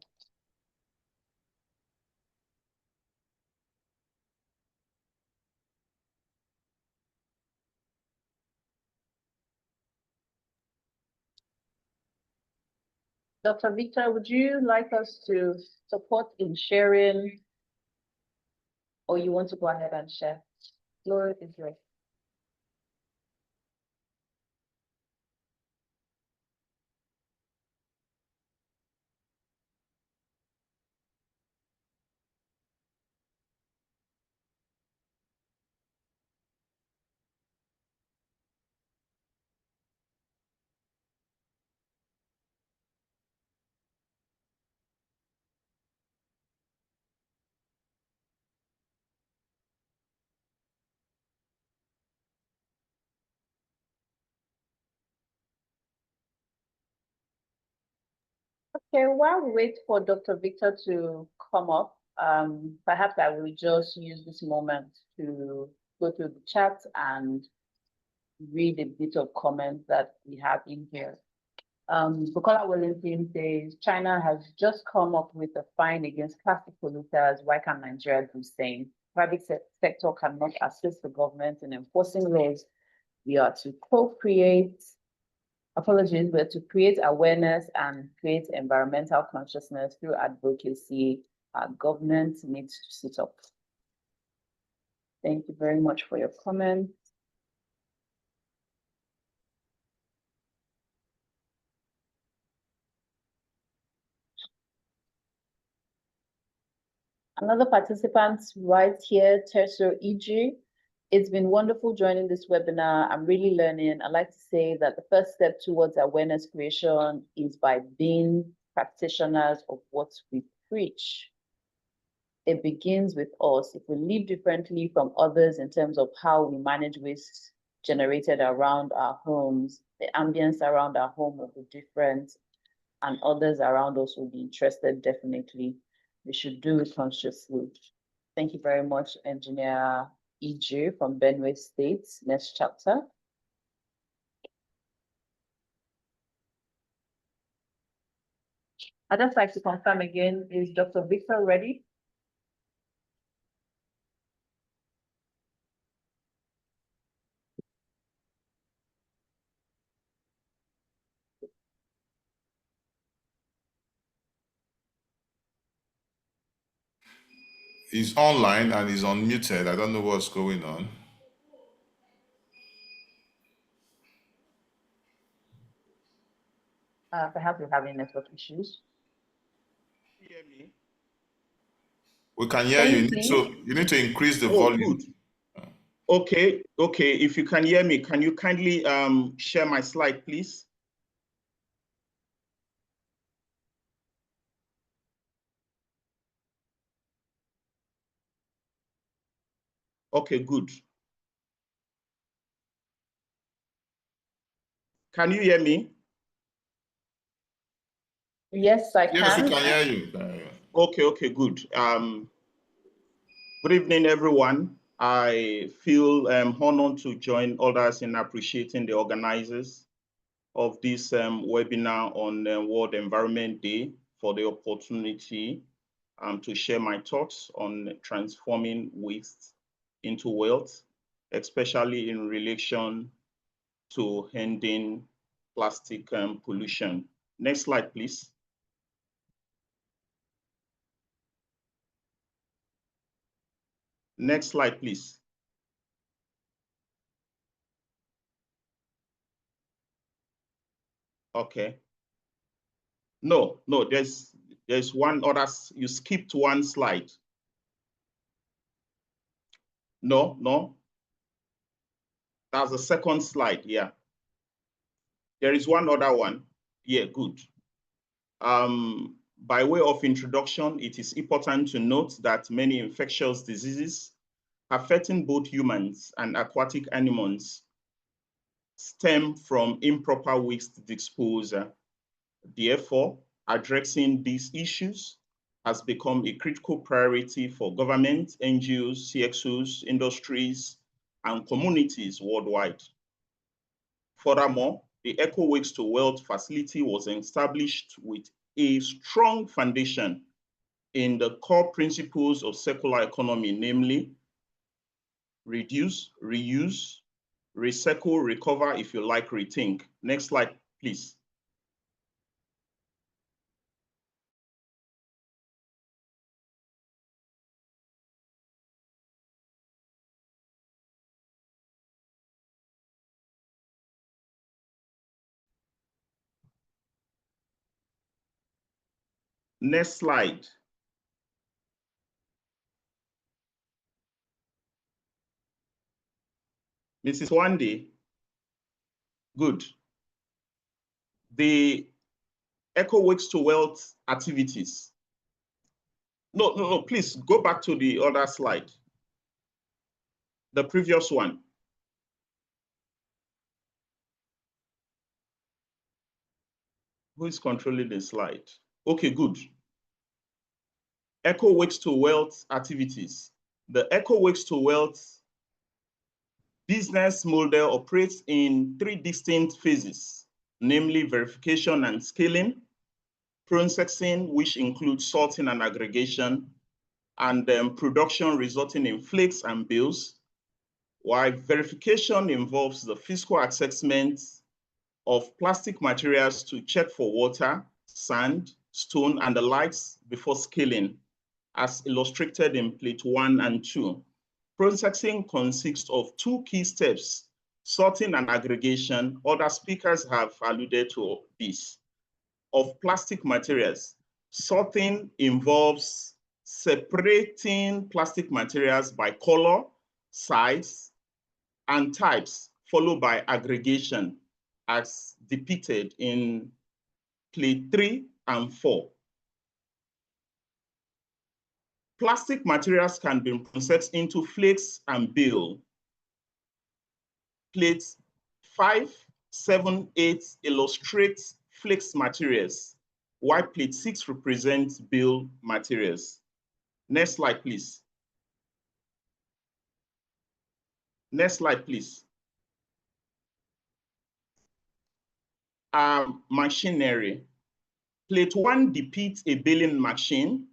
Dr. Victor, would you like us to support in sharing, or you want to go ahead and share? Floor is yours. Okay, while we wait for Dr. Victor to come up, perhaps I will just use this moment to go through the chat and read a bit of comments that we have in here. Bukola Wellington says, China has just come up with a fine against plastic polluters. Why can't Nigeria do the same? Private sector cannot assist the government in enforcing laws. We are to co-create, apologies, but to create awareness and create environmental consciousness through advocacy. Our government needs to sit up. Thank you very much for your comment. Another participant right here, Terso EG. It's been wonderful joining this webinar. I'm really learning. I'd like to say that the first step towards awareness creation is by being practitioners of what we preach. It begins with us. If we live differently from others in terms of how we manage waste generated around our homes, the ambience around our home will be different, and others around us will be interested definitely. We should do it consciously. Thank you very much, Engineer EJ from Benue State. Next chapter. I'd just like to confirm again, is Dr. Victor ready? He's online and he's unmuted. I don't know what's going on. Perhaps we're having network issues. Hear me? We can hear you. You need to increase the volume. Good. Okay. If you can hear me, can you kindly share my slide, please? Okay, good. Can you hear me? Yes, I can. Yes, we can hear you. Okay, good. Good evening, everyone. I feel honored to join others in appreciating the organizers of this webinar on World Environment Day for the opportunity to share my thoughts on transforming waste into wealth, especially in relation to ending plastic pollution. Next slide, please. Next slide, please. Okay. No, there's one other, you skipped one slide. No. That's the second slide, yeah. There is one other one. Yeah, good. By way of introduction, it is important to note that many infectious diseases affecting both humans and aquatic animals stem from improper waste disposal. Therefore, addressing these issues has become a critical priority for government, NGOs, CXOs, industries, and communities worldwide. Furthermore, the Eco Waste to Wealth facility was established with a strong foundation in the core principles of circular economy, namely reduce, reuse, recycle, recover, if you like, rethink. Next slide, please. Next slide. Mrs. Wande, good. The eco waste to wealth activities. No, please go back to the other slide. The previous one. Who is controlling the slide? Okay, good. Eco waste to wealth activities. The eco waste to wealth business model operates in 3 distinct phases, namely verification and scaling, processing, which includes sorting and aggregation, and production resulting in flakes and bills, while verification involves the physical assessment of plastic materials to check for water, sand, stone, and the likes before scaling, as illustrated in plate 1 and 2. Processing consists of 2 key steps, sorting and aggregation. Other speakers have alluded to this. Of plastic materials, sorting involves separating plastic materials by color, size, and types, followed by aggregation, as depicted in plate 3 and 4. Plastic materials can be processed into flakes and bill. Plates 5, 7, 8 illustrate flakes materials, while plate 6 represents bill materials. Next slide, please. Next slide, please. Machinery. Plate 1 depicts a billing machine,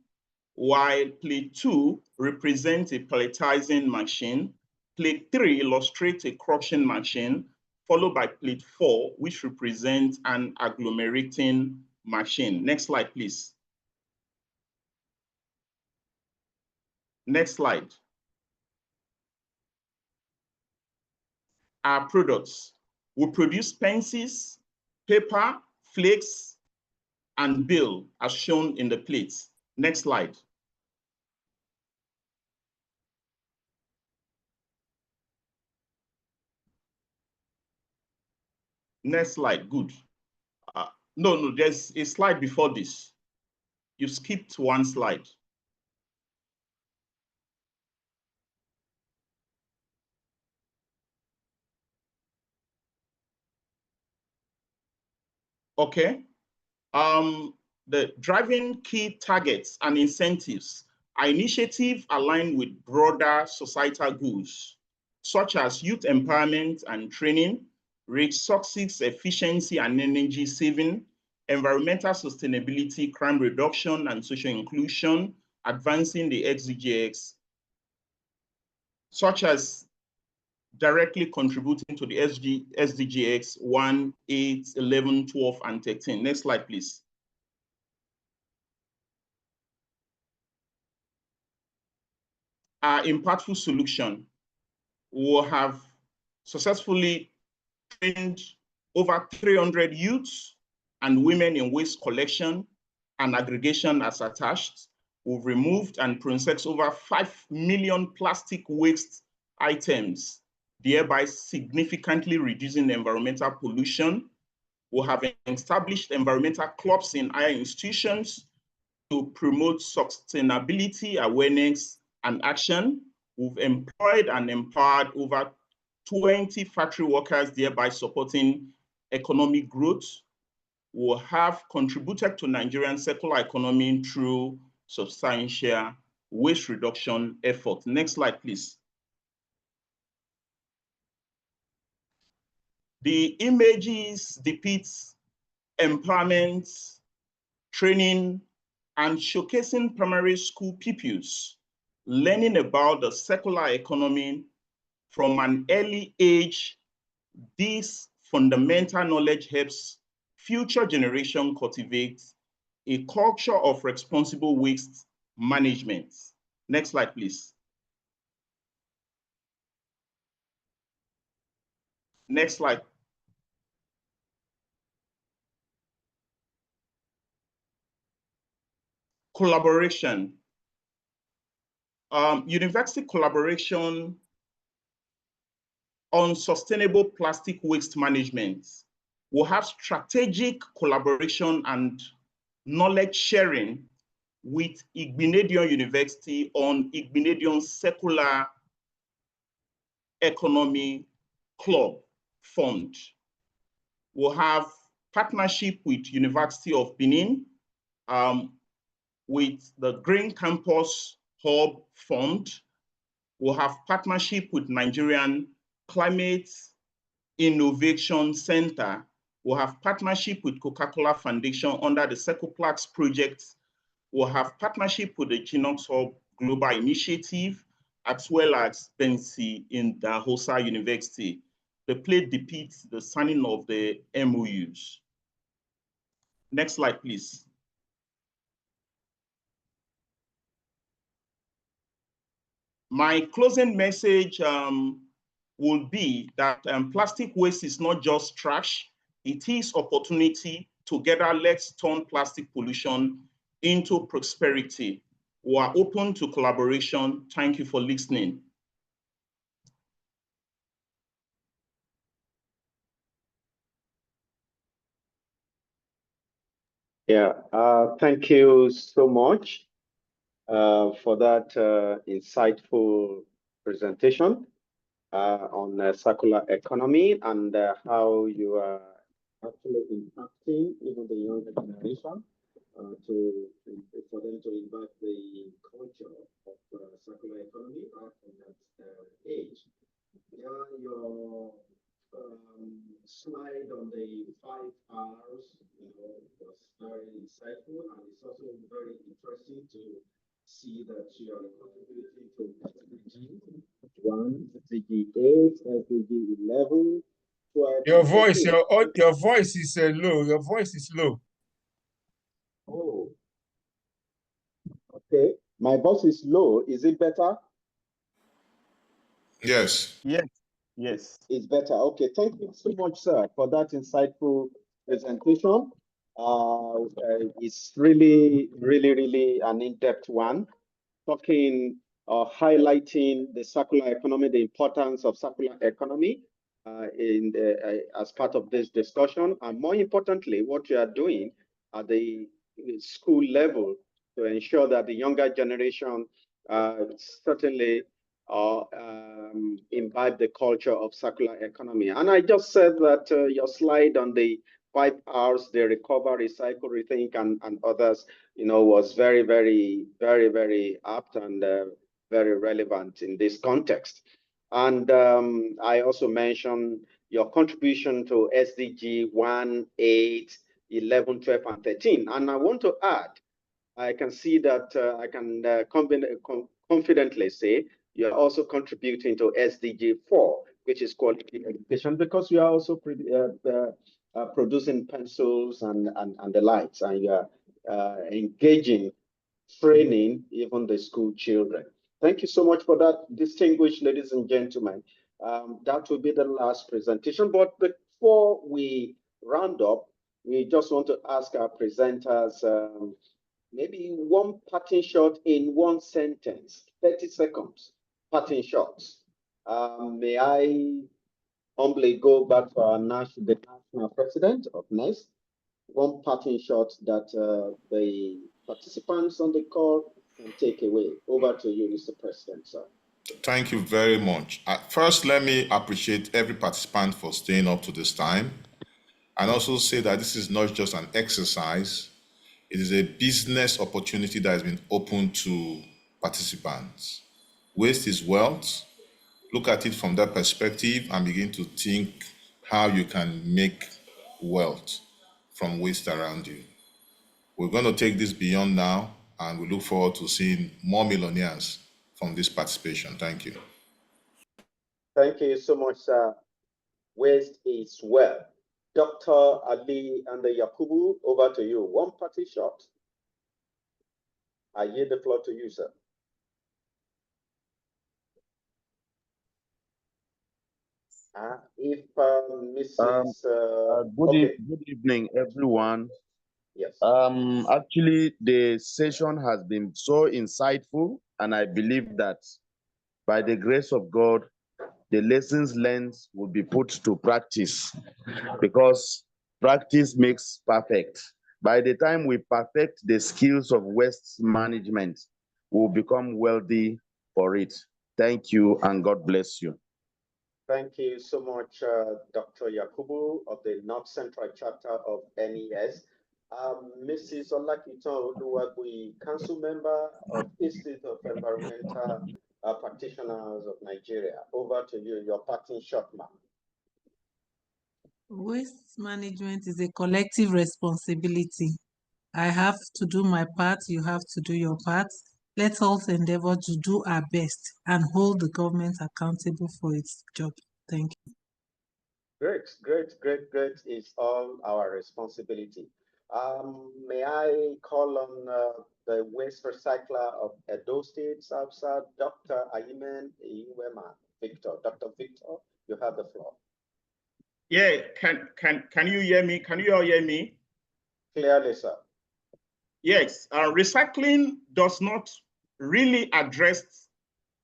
while plate 2 represents a pelletizing machine. Plate 3 illustrates a crushing machine, followed by plate 4, which represents an agglomerating machine. Next slide, please. Next slide. Our products. We produce pencils, paper, flakes, and bill, as shown in the plates. Next slide. Next slide, good. No, there's a slide before this. You skipped one slide. Okay. The driving key targets and incentives are initiatives aligned with broader societal goals, such as youth empowerment and training, resources efficiency and energy saving, environmental sustainability, crime reduction, and social inclusion, advancing the SDGs, such as directly contributing to the SDGs 1, 8, 11, 12, and 13. Next slide, please. Our impactful solution will have successfully trained over 300 youths and women in waste collection and aggregation as attached. We've removed and processed over 5 million plastic waste items, thereby significantly reducing environmental pollution. We have established environmental clubs in higher institutions to promote sustainability awareness and action. We've employed and empowered over 20 factory workers, thereby supporting economic growth. We have contributed to Nigerian circular economy through substantial waste reduction effort. Next slide, please. The images depict empowerment, training, and showcasing primary school pupils learning about the circular economy from an early age. This fundamental knowledge helps future generation cultivate a culture of responsible waste management. Next slide, please. Next slide. Collaboration. University collaboration on sustainable plastic waste management. We'll have strategic collaboration and knowledge sharing with Igbinedion University on Igbinedion Circular Economy Club Fund. We'll have partnership with University of Benin, with the Green Campus Hub Fund. We'll have partnership with Nigerian Climate Innovation Center. We'll have partnership with Coca-Cola Foundation under the Circoplex project. We'll have partnership with the Genox Hub Global Initiative, as well as Bensi in Dahosa University. The plate depicts the signing of the MOUs. Next slide, please. My closing message will be that plastic waste is not just trash, it is opportunity. Together, let's turn plastic pollution into prosperity. We are open to collaboration. Thank you for listening. Yeah, thank you so much for that insightful presentation on circular economy and how you are actually impacting even the younger generation for them to impact the culture of circular economy right from that age. Yeah, your slide on the 5 R's, was very insightful, and it's also very interesting to see that you are contributing to SDG 1, SDG 8, SDG 11, 12. Your voice is low. Your voice is low. Oh, okay. My voice is low. Is it better? Yes. Yes. Yes. It's better. Okay. Thank you so much, sir, for that insightful presentation. It's really, really, really an in-depth one, talking, highlighting the circular economy, the importance of circular economy as part of this discussion, and more importantly, what you are doing at the school level to ensure that the younger generation certainly imbibe the culture of circular economy. And I just said that your slide on the 5 R's, the recover, recycle, rethink, and others, was very, very, very, very apt and very relevant in this context. And I also mentioned your contribution to SDG 1, 8, 11, 12, and 13. And I want to add, I can see that I can confidently say you are also contributing to SDG 4, which is quality education, because you are also producing pencils and the likes, and you are engaging, training even the school children. Thank you so much for that, distinguished ladies and gentlemen. That will be the last presentation, but before we round up, we just want to ask our presenters maybe one parting shot in one sentence, 30 seconds, parting shots. May I humbly go back to the national president of NEST, one parting shot that the participants on the call can take away. Over to you, Mr. President, sir. Thank you very much. First, let me appreciate every participant for staying up to this time, and also say that this is not just an exercise, it is a business opportunity that has been open to participants. Waste is wealth. Look at it from that perspective and begin to think how you can make wealth from waste around you. We're going to take this beyond now, and we look forward to seeing more millionaires from this participation. Thank you. Thank you so much, sir. Waste is wealth. Dr. Ali and Yakubu, over to you. One party shot. I yield the floor to you, sir. If Mrs. Good evening, everyone. Yes. Actually, the session has been so insightful, and I believe that by the grace of God, the lessons learned will be put to practice, because practice makes perfect. By the time we perfect the skills of waste management, we'll become wealthy for it. Thank you, and God bless you. Thank you so much, Dr. Yakubu of the North Central Chapter of NES. Mrs. Olakiton Oluwagui, Council Member of Institute of Environmental Practitioners of Nigeria. Over to you, your parting shot, ma'am. Waste management is a collective responsibility. I have to do my part, you have to do your part. Let's all endeavor to do our best and hold the government accountable for its job. Thank you. Great is all our responsibility. May I call on the waste recycler of Edo State, South, Dr. Ayman Iwema Victor. Dr. Victor, you have the floor. Yeah, can you hear me? Can you all hear me? Clearly, sir. Yes, recycling does not really address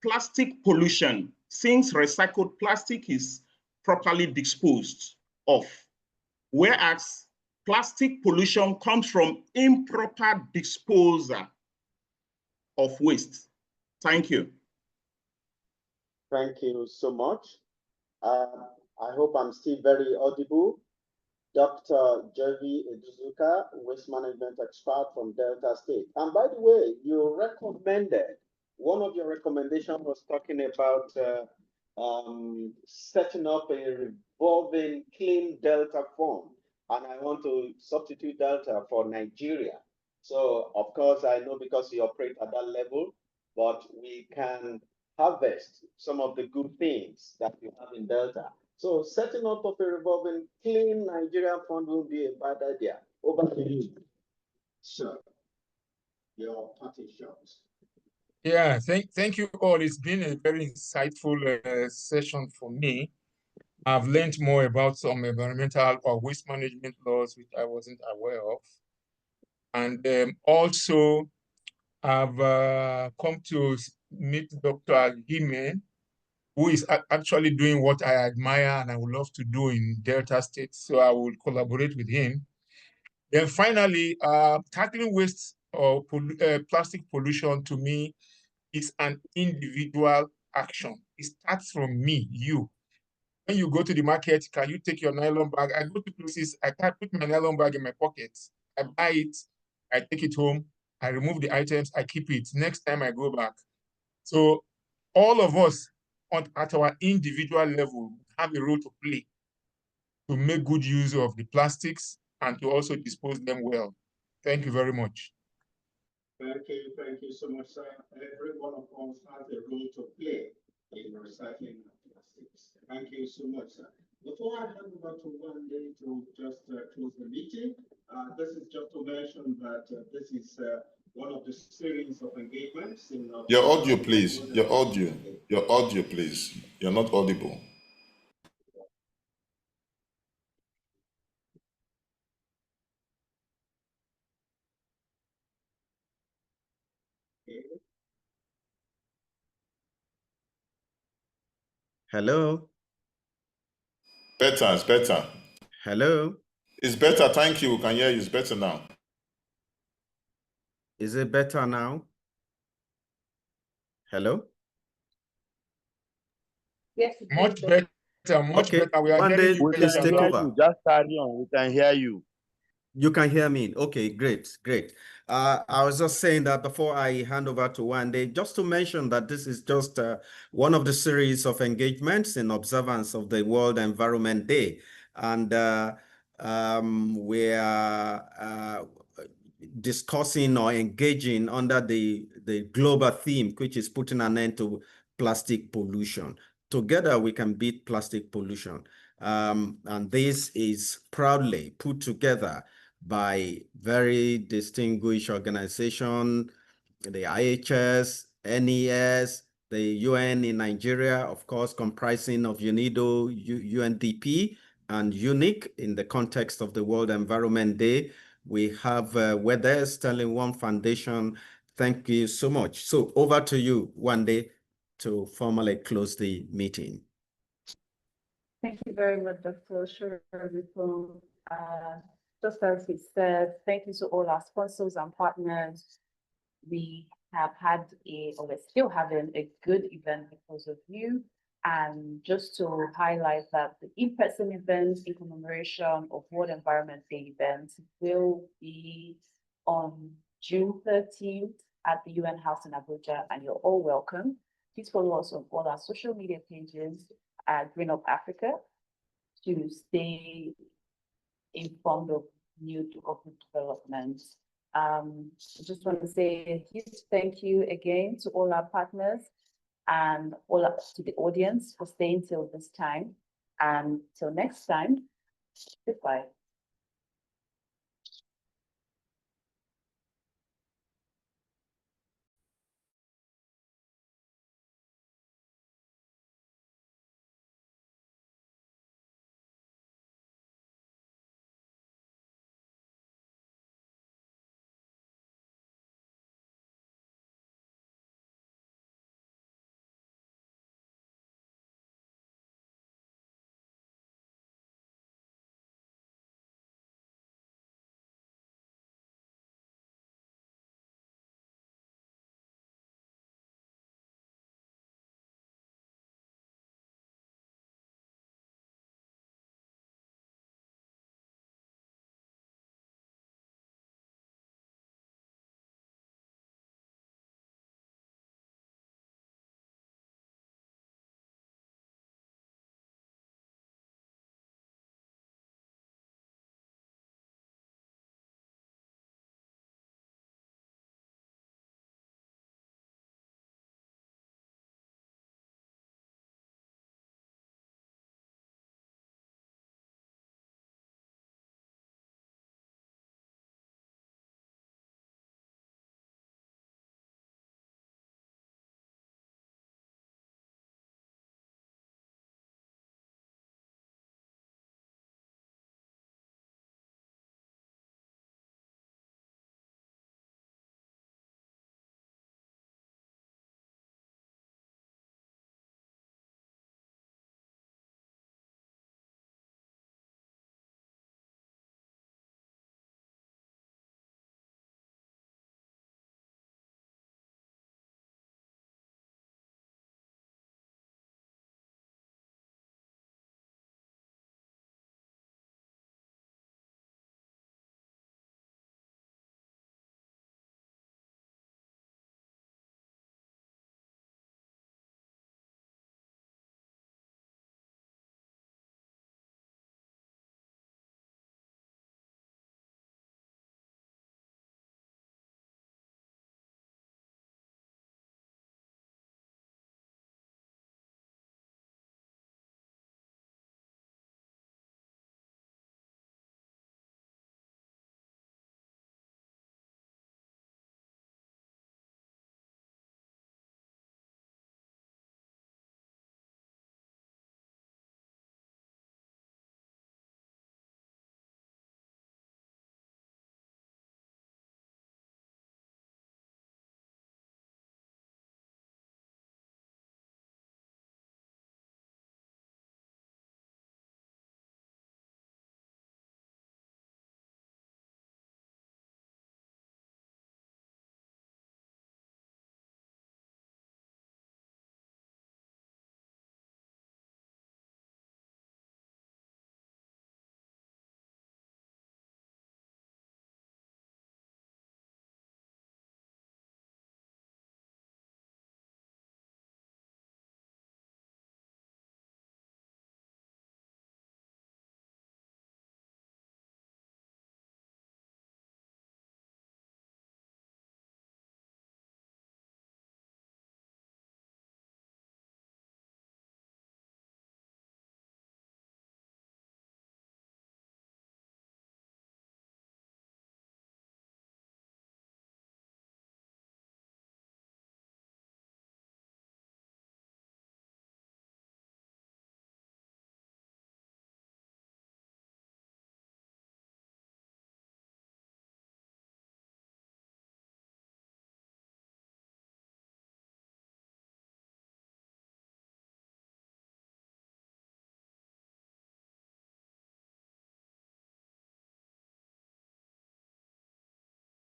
plastic pollution, since recycled plastic is properly disposed of, whereas plastic pollution comes from improper disposal of waste. Thank you. Thank you so much. I hope I'm still very audible. Dr. Jerry Eduzuka, waste management expert from Delta State. And by the way, you recommended, one of your recommendations was talking about setting up a revolving clean Delta fund. And I want to substitute Delta for Nigeria. So of course, I know because you operate at that level, but we can harvest some of the good things that we have in Delta. So setting up of a revolving clean Nigeria fund will be a bad idea. Over to you, sir. Your party shots. Yeah, thank you all. It's been a very insightful session for me. I've learned more about some environmental or waste management laws which I wasn't aware of. And also, I've come to meet Dr. Agime, who is actually doing what I admire and I would love to do in Delta State. So I will collaborate with him. Then finally, tackling waste or plastic pollution to me is an individual action. It starts from me, you. When you go to the market, can you take your nylon bag? I go to places, I can't put my nylon bag in my pocket. I buy it, I take it home, I remove the items, I keep it. Next time I go back. So all of us at our individual level have a role to play to make good use of the plastics and to also dispose them well. Thank you very much. Thank you so much, sir. Every one of us has a role to play in recycling plastics. Thank you so much, sir. Before I hand over to Wande to just close the meeting, this is just to mention that this is one of the series of engagements in your audio, please. Your audio, please. You're not audible. Hello. Better, it's better. Hello. It's better, thank you. We can hear you. It's better now. Is it better now? Hello. Yes, Much better, much Okay. better. We are hearing you We better can now. hear you. Just carry on. We can hear you. You can hear me. Okay, great. I was just saying that before I hand over to Wande, just to mention that this is just one of the series of engagements in observance of the World Environment Day. And we are discussing or engaging under the global theme, which is putting an end to plastic pollution. Together, we can beat plastic pollution. And this is proudly put together by very distinguished organization, the IHS, NES, the UN in Nigeria, of course, comprising of UNIDO, UNDP, and UNIC in the context of the World Environment Day. We have WEDex, Sterling One Foundation. Thank you so much. So over to you, Wande, to formally close the meeting. Thank you very much, Dr. Shurabiko. Just as he said, thank you to all our sponsors and partners. We have had or we're still having a good event because of you. And just to highlight that the in-person events in commemoration of World Environment Day event will be on June 13th at the UN House in Abuja, and you're all welcome. Please follow us on all our social media pages at Green Up Africa to stay informed of new developments. I just want to say a huge thank you again to all our partners and to the audience for staying till this time. And till next time, goodbye.